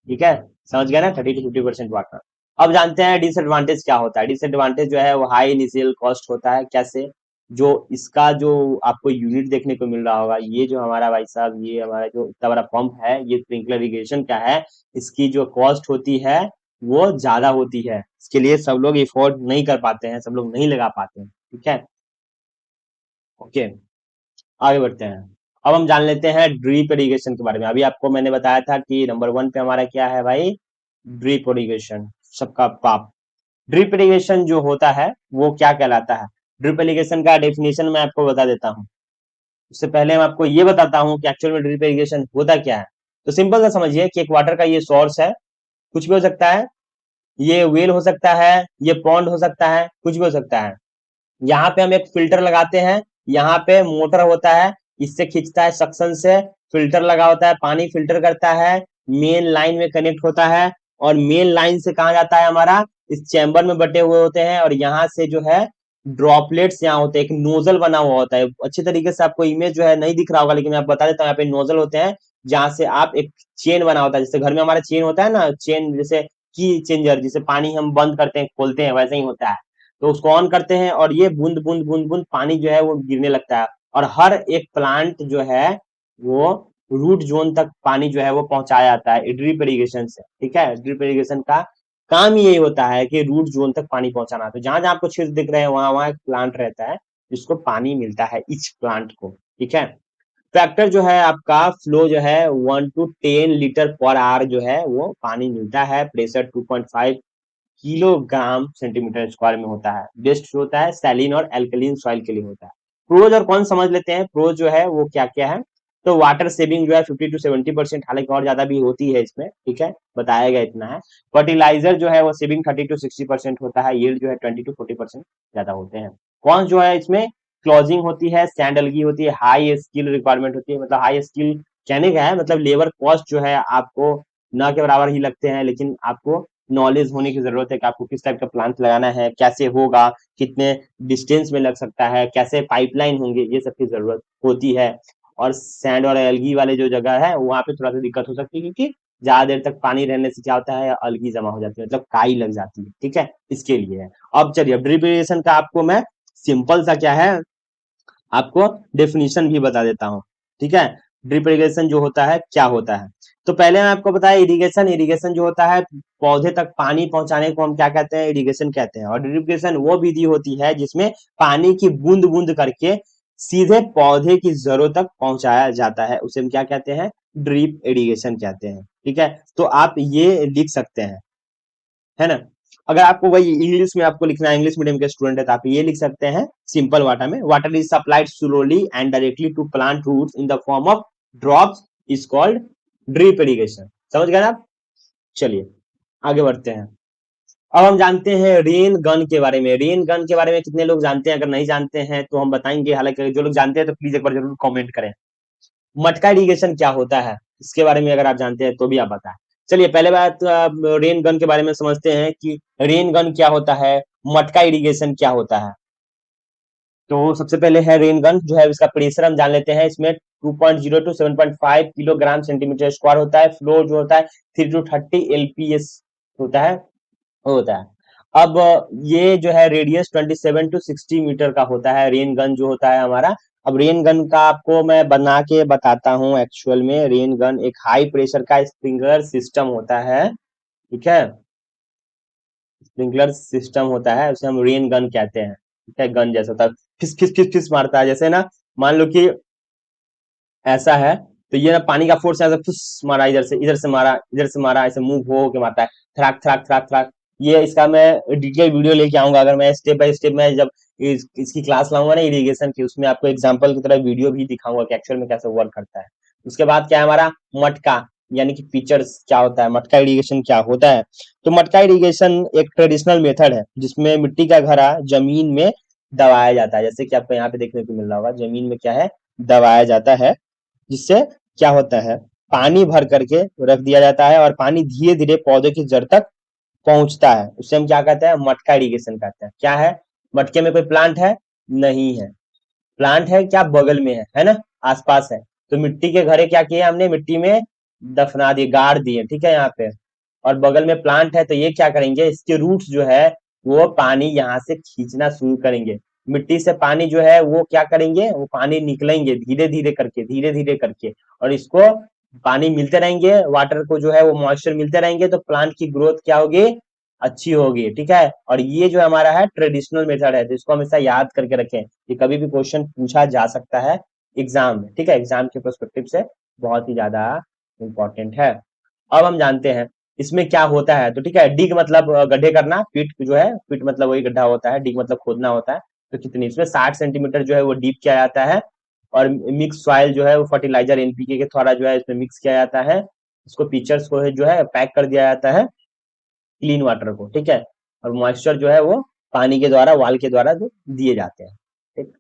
ठीक है, समझ गया ना, 30 to 50% वाटर। अब जानते हैं डिसएडवांटेज क्या होता है। डिसएडवांटेज जो है वो हाई इनिशियल कॉस्ट होता है। कैसे? जो इसका जो आपको यूनिट देखने को मिल रहा होगा, ये जो हमारा भाई साहब, ये हमारा जो इतना बड़ा पंप है, ये स्प्रिंकलर इरिगेशन का है, इसकी जो कॉस्ट होती है वो ज्यादा होती है। इसके लिए सब लोग इफोर्ड नहीं कर पाते हैं, सब लोग नहीं लगा पाते हैं। ठीक है, ओके, आगे बढ़ते हैं। अब हम जान लेते हैं ड्रिप इरिगेशन के बारे में। अभी आपको मैंने बताया था कि नंबर 1 पे हमारा क्या है भाई, ड्रिप इरिगेशन, सबका पाप। ड्रिप इरिगेशन जो होता है वो क्या कहलाता है? ड्रिप इरिगेशन का डेफिनेशन मैं आपको बता देता हूँ। उससे पहले मैं आपको ये बताता हूँ कि एक्चुअल में ड्रिप इरिगेशन होता क्या है। तो सिंपल सा समझिए कि एक वाटर का ये सोर्स है, कुछ भी हो सकता है, ये वेल हो सकता है, ये पॉन्ड हो सकता है, कुछ भी हो सकता है। यहाँ पे हम एक फिल्टर लगाते हैं, यहाँ पे मोटर होता है, इससे खींचता है सक्शन से, फिल्टर लगा होता है, पानी फिल्टर करता है, मेन लाइन में कनेक्ट होता है, और मेन लाइन से कहा जाता है हमारा, इस चैम्बर में बटे हुए होते हैं, और यहाँ से जो है ड्रॉपलेट्स यहाँ होते हैं, एक नोजल बना हुआ होता है। अच्छी तरीके से आपको इमेज जो है नहीं दिख रहा होगा, लेकिन मैं आपको बता देता हूँ, यहाँ पे नोजल होते हैं, जहां से आप एक चेन बना होता है, जैसे घर में हमारा चेन होता है ना, चेन जैसे की चेंजर, जिसे पानी हम बंद करते हैं खोलते हैं, वैसे ही होता है। तो उसको ऑन करते हैं और ये बूंद बूंद बूंद बूंद पानी जो है वो गिरने लगता है, और हर एक प्लांट जो है वो रूट जोन तक पानी जो है वो पहुंचाया जाता है ड्रिप इरिगेशन से। ठीक है, ड्रिप इरिगेशन का काम ही यही होता है कि रूट जोन तक पानी पहुंचाना। तो जहां जहां आपको क्षेत्र दिख रहे हैं वहां वहां एक प्लांट रहता है जिसको पानी मिलता है इच प्लांट को। ठीक है, फैक्टर जो है आपका फ्लो जो है 1 to 10 लीटर पर आवर जो है वो पानी मिलता है। प्रेशर 2.5 किलोग्राम सेंटीमीटर स्क्वायर में होता है। बेस्ट होता है सैलिन और एल्कलीन सॉइल के लिए होता है। प्रोज और कौन समझ लेते हैं। प्रोज जो है वो क्या क्या है, तो वाटर सेविंग जो है 50 to 70%, हालांकि और ज्यादा भी होती है इसमें। ठीक है, बताया गया इतना है। फर्टिलाइजर जो है वो सेविंग 30 to 60% होता है, यील्ड जो है 20 to 40% ज्यादा होते हैं। कौन जो है इसमें क्लॉजिंग होती है, सैंड एल्गी होती है, हाई स्किल रिक्वायरमेंट होती है। मतलब हाई स्किल कहने का है मतलब लेबर कॉस्ट जो है आपको न के बराबर ही लगते हैं, लेकिन आपको नॉलेज होने की जरूरत है कि आपको किस टाइप का प्लांट लगाना है, कैसे होगा, कितने डिस्टेंस में लग सकता है, कैसे पाइपलाइन होंगे, ये सब की जरूरत होती है। और सैंड और एल्गी वाले जो जगह है वहां पे थोड़ा सा दिक्कत हो सकती है, क्योंकि ज्यादा देर तक पानी रहने से क्या होता है, अलगी जमा हो जाती है, मतलब काई लग जाती है। ठीक है, इसके लिए है। अब चलिए ड्रिप इरिगेशन का आपको मैं सिंपल सा क्या है आपको डेफिनेशन भी बता देता हूँ। ठीक है, ड्रिप इरिगेशन जो होता है क्या होता है। तो पहले मैं आपको बताया इरिगेशन, इरिगेशन जो होता है पौधे तक पानी पहुंचाने को हम क्या कहते हैं, इरिगेशन कहते हैं। और ड्रिप इरिगेशन वो विधि होती है जिसमें पानी की बूंद बूंद करके सीधे पौधे की जड़ों तक पहुंचाया जाता है, उसे हम क्या कहते हैं, ड्रिप इरिगेशन कहते हैं। ठीक है, तो आप ये लिख सकते हैं, है ना। अगर आपको वही इंग्लिश में आपको लिखना है, इंग्लिश मीडियम के स्टूडेंट है, तो आप ये लिख सकते हैं सिंपल वाटर में, water is supplied slowly and directly to plant roots in the form of drops is called drip irrigation. समझ गए ना आप। चलिए आगे बढ़ते हैं। अब हम जानते हैं रेन गन के बारे में। रेन गन के बारे में कितने लोग जानते हैं, अगर नहीं जानते हैं तो हम बताएंगे, हालांकि जो लोग जानते हैं तो प्लीज एक बार जरूर कमेंट करें। मटका इरिगेशन क्या होता है, इसके बारे में अगर आप जानते हैं तो भी आप बताएं। चलिए पहले बात रेन गन के बारे में समझते हैं कि रेन गन क्या होता है, मटका इरिगेशन क्या होता है। तो सबसे पहले है रेन गन जो है, इसका प्रेशर हम जान लेते हैं। इसमें 2.0 to 7.5 किलोग्राम सेंटीमीटर स्क्वायर होता है। फ्लो जो होता है 3 to 30 LPS होता है, वो होता है। अब ये जो है रेडियस 27 to 60 मीटर का होता है, रेन गन जो होता है हमारा। अब रेन गन का आपको मैं बना के बताता हूँ। एक्चुअल में रेन गन एक हाई प्रेशर का स्प्रिंकलर सिस्टम होता है। ठीक है, स्प्रिंकलर सिस्टम होता है, उसे हम रेन गन कहते हैं। ठीक है, गन जैसा होता है, फिस फिस फिस फिस मारता है, जैसे ना मान लो कि ऐसा है, तो ये ना पानी का फोर्स ऐसा फुस मारा, इधर से मारा, इधर से मारा, ऐसे मूव हो के मारता है, थराक थराक थराक थराक। ये इसका मैं डिटेल वीडियो लेके आऊंगा, अगर मैं स्टेप बाय स्टेप में जब इसकी क्लास लाऊंगा ना इरिगेशन की, उसमें आपको एग्जांपल की तरह वीडियो भी दिखाऊंगा कि एक्चुअल में कैसे वर्क करता है। उसके बाद क्या है हमारा मटका, यानी कि पिक्चर्स क्या होता है, मटका इरिगेशन क्या होता है। तो मटका इरिगेशन एक ट्रेडिशनल मेथड है जिसमें मिट्टी का घड़ा जमीन में दबाया जाता है, जैसे कि आपको यहाँ पे देखने को मिल रहा होगा, जमीन में क्या है, दबाया जाता है, जिससे क्या होता है, पानी भर करके रख दिया जाता है और पानी धीरे धीरे पौधे की जड़ तक पहुंचता है। उसे हम क्या कहते हैं, मटका इरिगेशन कहते हैं। क्या है, मटके में कोई प्लांट है, नहीं है। प्लांट है क्या, बगल में है ना, आसपास है। तो मिट्टी के घड़े क्या किए हमने, मिट्टी में दफना दिए, गाड़ दिए, ठीक है यहाँ पे। और बगल में प्लांट है, तो ये क्या करेंगे, इसके रूट्स जो है वो पानी यहाँ से खींचना शुरू करेंगे। मिट्टी से पानी जो है वो क्या करेंगे, वो पानी निकलेंगे धीरे धीरे करके, धीरे धीरे करके। और इसको पानी मिलते रहेंगे, वाटर को जो है वो मॉइस्चर मिलते रहेंगे, तो प्लांट की ग्रोथ क्या होगी, अच्छी होगी, ठीक है। और ये जो हमारा है ट्रेडिशनल मेथड है, तो इसको हमेशा याद करके रखें, ये कभी भी क्वेश्चन पूछा जा सकता है एग्जाम में, ठीक है, एग्जाम के पर्सपेक्टिव से बहुत ही ज्यादा इंपॉर्टेंट है। अब हम जानते हैं इसमें क्या होता है, तो ठीक है, डिग मतलब गड्ढे करना, पिट जो है, पिट मतलब वही गड्ढा होता है, डिग मतलब खोदना होता है। तो कितनी, इसमें 60 सेंटीमीटर जो है वो डीप किया जाता है। और मिक्स सॉइल जो है वो फर्टिलाइजर एनपीके के द्वारा जो है इसमें मिक्स किया जाता है। इसको पिक्चर्स को है जो है पैक कर दिया जाता है क्लीन वाटर को, ठीक है। और मॉइस्चर जो है वो पानी के द्वारा, वाल के द्वारा जो दिए जाते हैं, ठीक।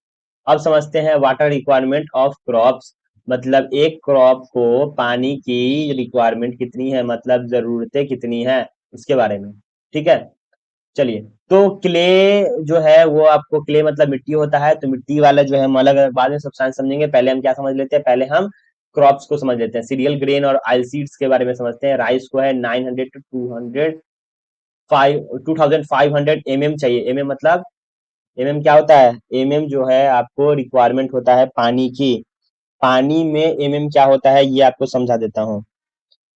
अब समझते हैं वाटर रिक्वायरमेंट ऑफ क्रॉप्स, मतलब एक क्रॉप को पानी की रिक्वायरमेंट कितनी है, मतलब जरूरतें कितनी है, इसके बारे में, ठीक है। चलिए, तो क्ले जो है वो आपको, क्ले मतलब मिट्टी होता है, तो मिट्टी वाला जो है हम अलग अलग बाद में सब साइंस समझेंगे, पहले हम क्या समझ लेते हैं, पहले हम क्रॉप्स को समझ लेते हैं। सीरियल ग्रेन और ऑयल सीड्स के बारे में समझते हैं। राइस को है 900 टू 2500 mm चाहिए। मतलब क्या होता है, जो है आपको रिक्वायरमेंट होता है पानी की। पानी में क्या होता है ये आपको समझा देता हूँ।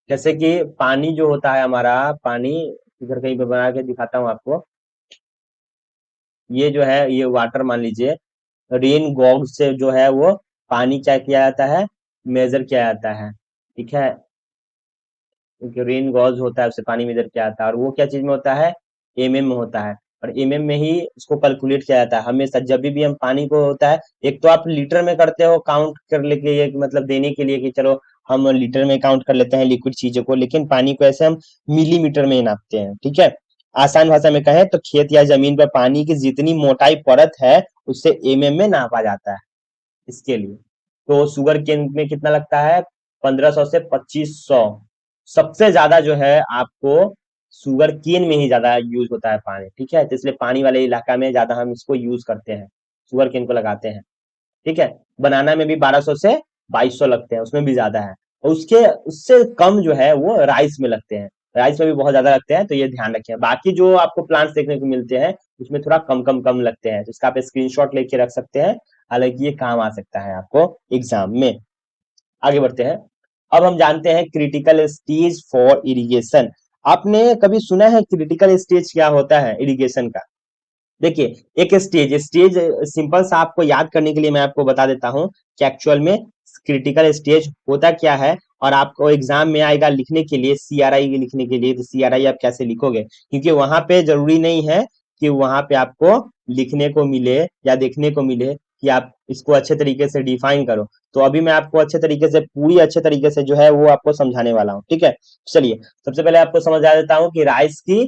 जैसे कि पानी जो होता है हमारा, पानी इधर कहीं पे बना के दिखाता हूँ आपको। ये जो है ये वाटर मान लीजिए, रेन गॉग से जो है वो पानी क्या किया जाता है, मेजर किया जाता है, ठीक है। क्योंकि रेन गॉज होता है उससे पानी मेजर किया जाता है, और वो क्या चीज में होता है, एमएम में होता है। और एमएम में ही इसको कैलकुलेट किया जाता है हमेशा, जब भी हम पानी को होता है। एक तो आप लीटर में करते हो काउंट कर लेके, ये मतलब देने के लिए कि चलो हम लीटर में काउंट कर लेते हैं लिक्विड चीजों को, लेकिन पानी को ऐसे हम मिलीमीटर में ही नापते हैं, ठीक है। आसान भाषा में कहें तो खेत या जमीन पर पानी की जितनी मोटाई परत है उससे एमएम में नापा जाता है इसके लिए। तो शुगर केन में कितना लगता है, 1500 से 2500। सबसे ज्यादा जो है आपको शुगर केन में ही ज्यादा यूज होता है पानी, ठीक है। तो इसलिए पानी वाले इलाका में ज्यादा हम इसको यूज करते हैं, शुगर केन को लगाते हैं, ठीक है। बनाना में भी 1200 से 2200 लगते हैं, उसमें भी ज्यादा है। और उसके उससे कम जो है वो राइस में लगते हैं, राइस में भी बहुत ज्यादा लगते हैं, तो ये ध्यान रखें। बाकी जो आपको प्लांट्स देखने को मिलते हैं उसमें थोड़ा कम कम कम लगते हैं, तो इसका आप स्क्रीनशॉट लेके रख सकते हैं, हालांकि ये काम आ सकता है आपको एग्जाम में। आगे बढ़ते हैं। अब हम जानते हैं क्रिटिकल स्टेज फॉर इरिगेशन। आपने कभी सुना है क्रिटिकल स्टेज क्या होता है इरिगेशन का? देखिए, एक स्टेज स्टेज सिंपल सा आपको याद करने के लिए मैं आपको बता देता हूँ कि एक्चुअल में क्रिटिकल स्टेज होता क्या है। और आपको एग्जाम में आएगा लिखने के लिए, सीआरआई लिखने के लिए, तो सीआरआई आप कैसे लिखोगे, क्योंकि वहां पे जरूरी नहीं है कि वहां पे आपको लिखने को मिले या देखने को मिले कि आप इसको अच्छे तरीके से डिफाइन करो। तो अभी मैं आपको अच्छे तरीके से, पूरी अच्छे तरीके से जो है वो आपको समझाने वाला हूँ, ठीक है। चलिए, सबसे पहले आपको समझा देता हूँ कि राइस की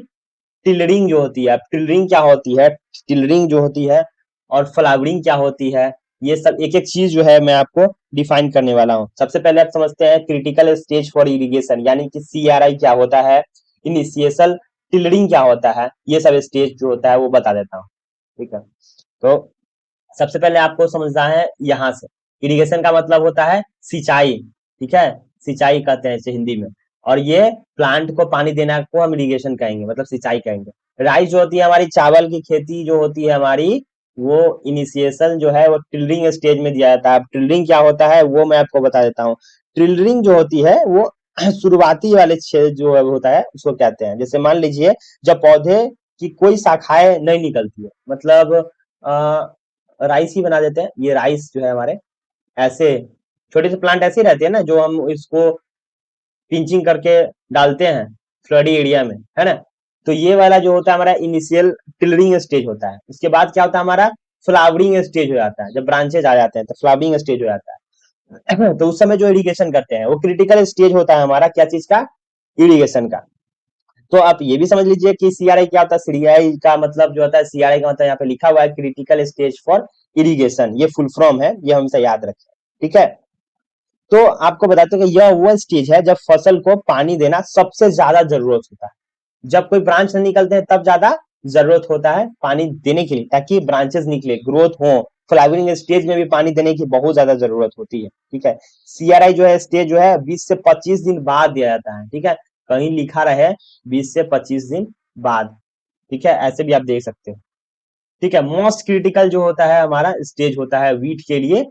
टिलरिंग जो होती है, टिलरिंग क्या होती है, टिलरिंग जो होती है, और फ्लावरिंग क्या होती है, ये सब एक एक चीज जो है मैं आपको डिफाइन करने वाला हूँ। सबसे पहले आप समझते हैं क्रिटिकल स्टेज फॉर इरिगेशन, यानी कि सीआरआई क्या होता है, इनिशिएशन टिलरिंग क्या होता है, ये सब स्टेज जो होता है वो बता देता हूँ, ठीक है। तो सबसे पहले आपको समझना है यहाँ से, इरिगेशन का मतलब होता है सिंचाई, ठीक है, सिंचाई कहते हैं इसे हिंदी में। और ये प्लांट को पानी देना को हम इरिगेशन कहेंगे, मतलब सिंचाई कहेंगे। राइस जो होती है हमारी, चावल की खेती जो होती है हमारी, वो इनिशिएशन जो है वो टिलरिंग स्टेज में दिया जाता है। अब टिलरिंग क्या होता है वो मैं आपको बता देता हूँ। टिलरिंग जो होती है वो शुरुआती वाले छेद जो होता है उसको कहते हैं। जैसे मान लीजिए जब पौधे की कोई शाखाएं नहीं निकलती है, मतलब राइस ही बना देते हैं, ये राइस जो है हमारे ऐसे छोटे से प्लांट ऐसे ही रहते हैं ना, जो हम इसको पिंचिंग करके डालते हैं फ्लडी एरिया में, है ना। तो ये वाला जो होता है हमारा इनिशियल टिलरिंग स्टेज होता है। उसके बाद क्या होता है हमारा, फ्लावरिंग स्टेज हो जाता है। जब ब्रांचेज आ जाते हैं तो फ्लावरिंग स्टेज हो जाता है। तो उस समय जो इरिगेशन करते हैं वो क्रिटिकल स्टेज होता है हमारा, क्या चीज का, इरिगेशन का। तो आप ये भी समझ लीजिए कि सीआरआई क्या होता है, सीआरआई का मतलब जो होता है, सीआरआई का मतलब यहाँ पे लिखा हुआ है क्रिटिकल स्टेज फॉर इरिगेशन, ये फुल फॉर्म है, ये हमसे याद रखें, ठीक है। तो आपको बताते हैं कि यह वो स्टेज है जब फसल को पानी देना सबसे ज्यादा जरूरत होता है। जब कोई ब्रांच नहीं निकलते हैं तब ज्यादा जरूरत होता है पानी देने के लिए, ताकि ब्रांचेस निकले, ग्रोथ हो। फ्लावरिंग स्टेज में भी पानी देने की बहुत ज्यादा जरूरत होती है, ठीक है। सीआरआई जो है स्टेज जो है 20 से 25 दिन बाद दिया जाता है, ठीक है। कहीं लिखा रहे 20 से 25 दिन बाद, ठीक है, ऐसे भी आप देख सकते हो, ठीक है। मोस्ट क्रिटिकल जो होता है हमारा स्टेज होता है वीट के लिए,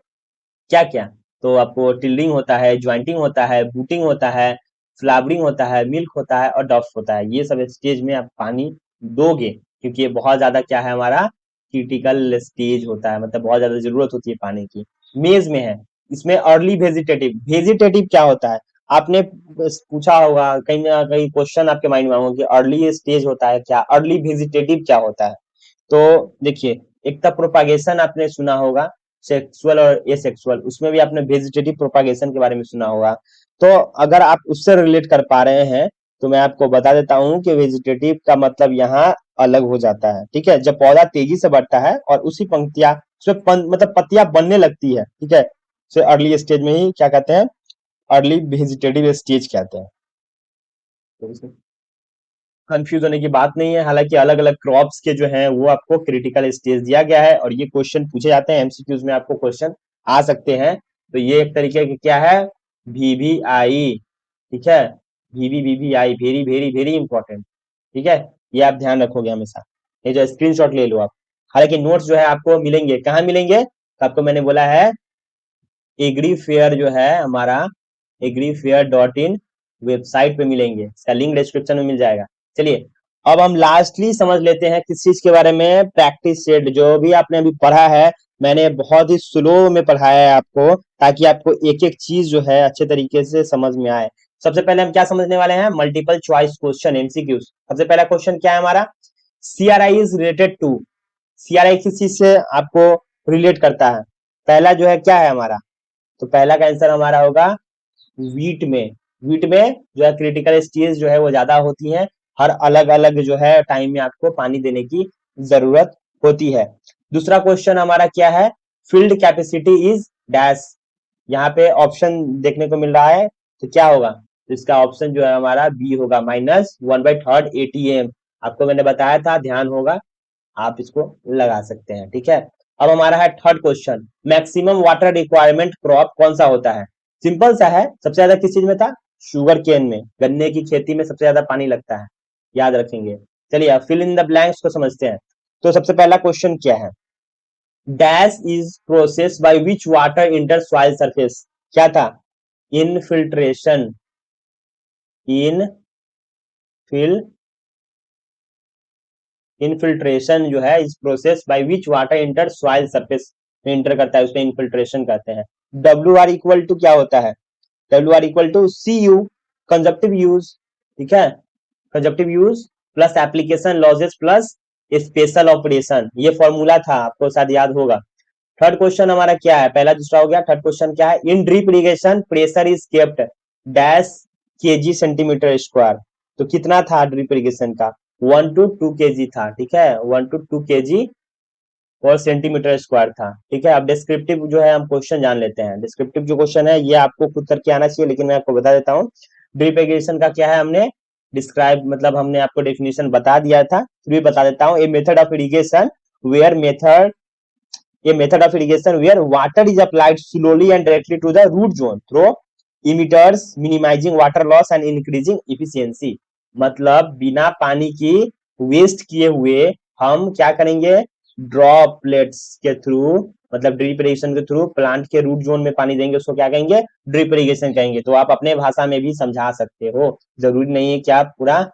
क्या क्या, तो आपको टिल्डिंग होता है, ज्वाइंटिंग होता है, बूटिंग होता है, फ्लावरिंग होता है, मिल्क होता है और डफ्ट होता है। ये सब स्टेज में आप पानी दोगे, क्योंकि ये बहुत ज्यादा क्या है हमारा क्रिटिकल स्टेज होता है, मतलब बहुत ज्यादा जरूरत होती है पानी की। मेज में है, इसमें अर्ली वेजिटेटिव, वेजिटेटिव क्या होता है, आपने पूछा होगा कहीं ना कहीं, क्वेश्चन आपके माइंड में होगा कि अर्ली स्टेज होता है क्या, अर्ली वेजिटेटिव क्या होता है। तो देखिए, एक तो प्रोपागेशन आपने सुना होगा, सेक्सुअल और एसेक्सुअल, उसमें भी आपने वेजिटेटिव प्रोपागेशन के बारे में सुना होगा। तो अगर आप उससे रिलेट कर पा रहे हैं तो मैं आपको बता देता हूं कि वेजिटेटिव का मतलब यहाँ अलग हो जाता है, ठीक है। जब पौधा तेजी से बढ़ता है और उसी पंक्तियां उसमें मतलब पत्तियां बनने लगती है, ठीक है, तो अर्ली स्टेज में ही क्या कहते हैं, अर्ली वेजिटेटिव स्टेज कहते हैं। तो कंफ्यूज होने की बात नहीं है, हालांकि अलग अलग क्रॉप्स के जो है वो आपको क्रिटिकल स्टेज दिया गया है, और ये क्वेश्चन पूछे जाते हैं एमसीक्यूज में, आपको क्वेश्चन आ सकते हैं। तो ये एक तरीके की क्या है, वीवीआई, ठीक है, VVI, very very very important, ठीक है। ये आप ध्यान रखोगे हमेशा, ये जो स्क्रीनशॉट ले लो आप। हालांकि नोट्स जो है आपको मिलेंगे, कहाँ मिलेंगे, तो आपको मैंने बोला है एग्री फेयर जो है हमारा, agrifear.in वेबसाइट पे मिलेंगे, इसका लिंक डिस्क्रिप्शन में मिल जाएगा। चलिए, अब हम लास्टली समझ लेते हैं किस चीज के बारे में, प्रैक्टिस सेट, जो भी आपने अभी पढ़ा है मैंने बहुत ही स्लो में पढ़ाया है आपको, ताकि आपको एक एक चीज जो है अच्छे तरीके से समझ में आए। सबसे पहले हम क्या समझने वाले हैं, मल्टीपल चॉइस क्वेश्चन, एमसीक्यूज। सबसे पहला क्वेश्चन क्या है हमारा, CRI is related to, CRI किस चीज से आपको रिलेट करता है। पहला जो है क्या है हमारा, तो पहला का आंसर हमारा होगा वीट में, वीट में जो है क्रिटिकल स्टेज जो है वो ज्यादा होती है, हर अलग अलग जो है टाइम में आपको पानी देने की जरूरत होती है। दूसरा क्वेश्चन हमारा क्या है, फील्ड कैपेसिटी इज डैश, यहाँ पे ऑप्शन देखने को मिल रहा है, तो क्या होगा, तो इसका ऑप्शन जो है हमारा बी होगा, -1/3 ATM। आपको मैंने बताया था, ध्यान होगा, आप इसको लगा सकते हैं, ठीक है। अब हमारा है third question, maximum water requirement crop कौन सा होता है। सिंपल सा है, सबसे ज्यादा किस चीज में था, शुगर केन में, गन्ने की खेती में सबसे ज्यादा पानी लगता है, याद रखेंगे। चलिए अब फिल इन द ब्लैंक्स को समझते हैं। तो सबसे पहला क्वेश्चन क्या है, dash is process by which water enter soil surface, क्या था, इनफिल्ट्रेशन, इन फिल इनफिल्ट्रेशन जो है इस process by which water enter soil surface में इंटर करता है, उसमें इनफिल्ट्रेशन कहते हैं। डब्ल्यू आर इक्वल टू क्या होता है, W R equal to C U, consumptive use, ठीक है, consumptive use plus application losses plus special operation, ये फॉर्मूला था, आपको शायद याद होगा। थर्ड क्वेश्चन हमारा क्या है, पहला दूसरा हो गया, थर्ड क्वेश्चन क्या है, in drip irrigation pressure is kept dash KG centimetre square, तो कितना था ड्रिप इरिगेशन का, 1 to 2 kg था, ठीक है, 1 to 2 kg और सेंटीमीटर स्क्वायर था, ठीक है। अब डिस्क्रिप्टिव जो है हम क्वेश्चन जान लेते हैं, डिस्क्रिप्टिव जो क्वेश्चन है ये आपको खुद करके आना चाहिए, लेकिन मैं आपको बता देता हूँ। ड्रिप इरिगेशन का क्या है, हमने डिस्क्राइब, मतलब हमने आपको डेफिनेशन बता दिया था, फिर भी बता देता हूँ, a method of irrigation where method, a method of irrigation where water is applied slowly and directly to the root zone through emitters, minimizing water loss and increasing efficiency। मतलब बिना पानी की वेस्ट किए हुए हम क्या करेंगे, ड्रॉपलेट्स के थ्रू, मतलब ड्रिप इरिगेशन के थ्रू प्लांट के रूट जोन में पानी देंगे, उसको क्या कहेंगे, ड्रिप इरिगेशन कहेंगे। तो आप अपने भाषा में भी समझा सकते हो, जरूरी नहीं है कि आप पूरा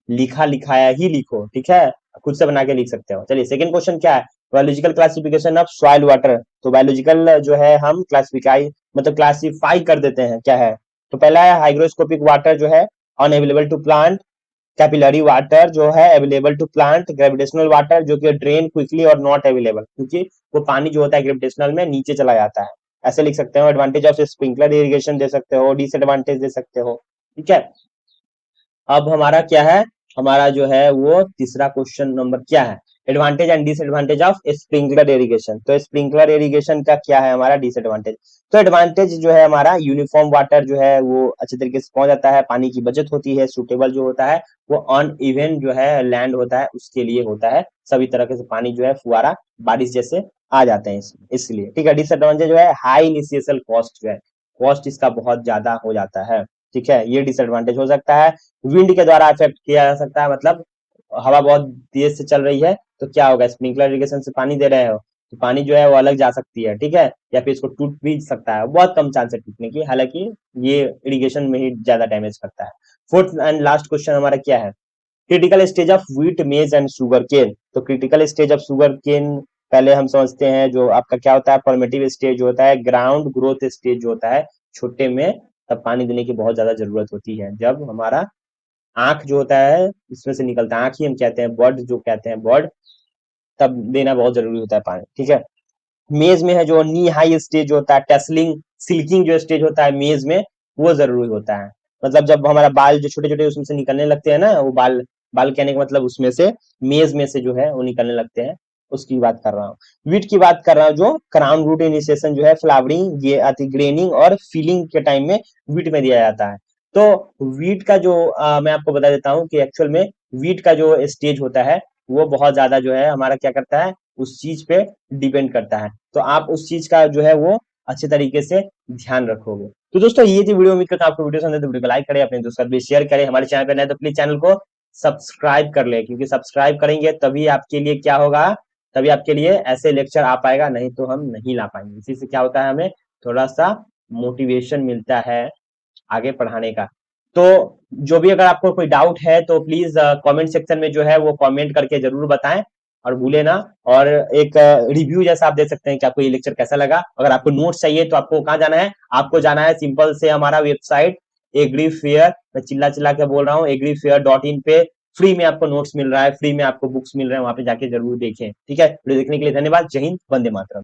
लिखा लिखाया ही लिखो, ठीक है, खुद से बना के लिख सकते हो। चलिए सेकंड क्वेश्चन क्या है, biological classification of soil water, तो बायोलॉजिकल जो है हम क्लासिफाई, मतलब क्लासिफाई कर देते हैं, क्या है, तो पहला है हाइग्रोस्कोपिक वाटर जो है unavailable to plant, capillary water जो है available to plant, gravitational water जो कि ड्रेन क्विकली और नॉट अवेलेबल, क्योंकि वो पानी जो होता है ग्रेविटेशनल में नीचे चला जाता है, ऐसे लिख सकते हो। एडवांटेज ऑफ स्प्रिंकलर इरिगेशन दे सकते हो, डिसएडवांटेज दे सकते हो, ठीक है। अब हमारा क्या है, हमारा जो है वो तीसरा क्वेश्चन नंबर क्या है, advantage and disadvantage of sprinkler irrigation. तो स्प्रिंकलर इरिगेशन का क्या है हमारा डिसएडवांटेज? तो एडवांटेज जो है हमारा यूनिफॉर्म वाटर जो है वो अच्छे तरीके से पहुंच जाता है, पानी की बचत होती है, सूटेबल जो होता है वो ऑन इवन जो है लैंड होता है उसके लिए होता है, सभी तरह से पानी जो है फुहारा बारिश जैसे आ जाते हैं इसलिए, ठीक है। डिसएडवांटेज जो है हाई इनिशियल कॉस्ट जो है, कॉस्ट इसका बहुत ज्यादा हो जाता है, ठीक है, ये डिसएडवांटेज हो सकता है। विंड के द्वारा इफेक्ट किया जा सकता है, मतलब हवा बहुत तेज से चल रही है तो क्या होगा, स्प्रिंकलर इरिगेशन से पानी दे रहे हो तो पानी जो है वो अलग जा सकती है, ठीक है, या फिर इसको टूट भी सकता है, बहुत कम चांस है टूटने की, हालांकि ये इरिगेशन में ही ज्यादा डैमेज करता है। फोर्थ एंड लास्ट क्वेश्चन हमारा क्या है, critical stage of wheat maize and sugarcane. तो critical stage of sugarcane पहले हम समझते हैं, जो आपका क्या होता है, फॉर्मेटिव स्टेज होता है, ग्राउंड ग्रोथ स्टेज जो होता है, छोटे में तब पानी देने की बहुत ज्यादा जरूरत होती है, जब हमारा आंख जो होता है इसमें से निकलता है, आंख ही हम कहते हैं, बर्ड जो कहते हैं बर्ड, तब देना बहुत जरूरी होता है पानी, ठीक है। मेज में है जो नी हाई स्टेज होता है, टेस्लिंग सिल्किंग जो स्टेज होता है मेज में, वो जरूरी होता है, मतलब जब हमारा बाल जो छोटे छोटे उसमें से निकलने लगते हैं ना, वो बाल बाल कहने का मतलब उसमें से मेज में से जो है वो निकलने लगते हैं, उसकी बात कर रहा हूँ। वीट की बात कर रहा हूँ, जो क्राउन रूट इनिशिएशन जो है फ्लावरिंग ये आती ग्रेनिंग और फीलिंग के टाइम में वीट में दिया जाता है। तो वीट का जो मैं आपको बता देता हूँ कि एक्चुअल में वीट का जो स्टेज होता है वो बहुत ज्यादा जो है हमारा क्या करता है, उस चीज पे डिपेंड करता है, तो आप उस चीज का जो है वो अच्छे तरीके से ध्यान रखोगे। तो दोस्तों ये थी वीडियो, उम्मीद करता हूँ आपको वीडियो पसंद है तो वीडियो को लाइक करें, अपने दोस्तों के साथ भी शेयर करें, हमारे चैनल पे नए तो प्लीज चैनल को सब्सक्राइब कर ले, क्योंकि सब्सक्राइब करेंगे तभी आपके लिए क्या होगा, तभी आपके लिए ऐसे लेक्चर आ पाएगा, नहीं तो हम नहीं ला पाएंगे। इसी से क्या होता है, हमें थोड़ा सा मोटिवेशन मिलता है आगे पढ़ाने का। तो जो भी अगर आपको कोई डाउट है तो प्लीज कमेंट सेक्शन में जो है वो कमेंट करके जरूर बताएं, और भूले ना। और एक रिव्यू जैसा आप दे सकते हैं कि आपको ये लेक्चर कैसा लगा। अगर आपको नोट्स चाहिए तो आपको कहाँ जाना है, आपको जाना है सिंपल से हमारा वेबसाइट एग्री फेयर, मैं चिल्ला चिल्ला के बोल रहा हूँ, agrifear.in पे फ्री में आपको नोट्स मिल रहा है, फ्री में आपको बुक्स मिल रहे हैं, वहां पे जाके जरूर देखें, ठीक है। वीडियो देखने के लिए धन्यवाद, जय हिंद, वंदे मातरम।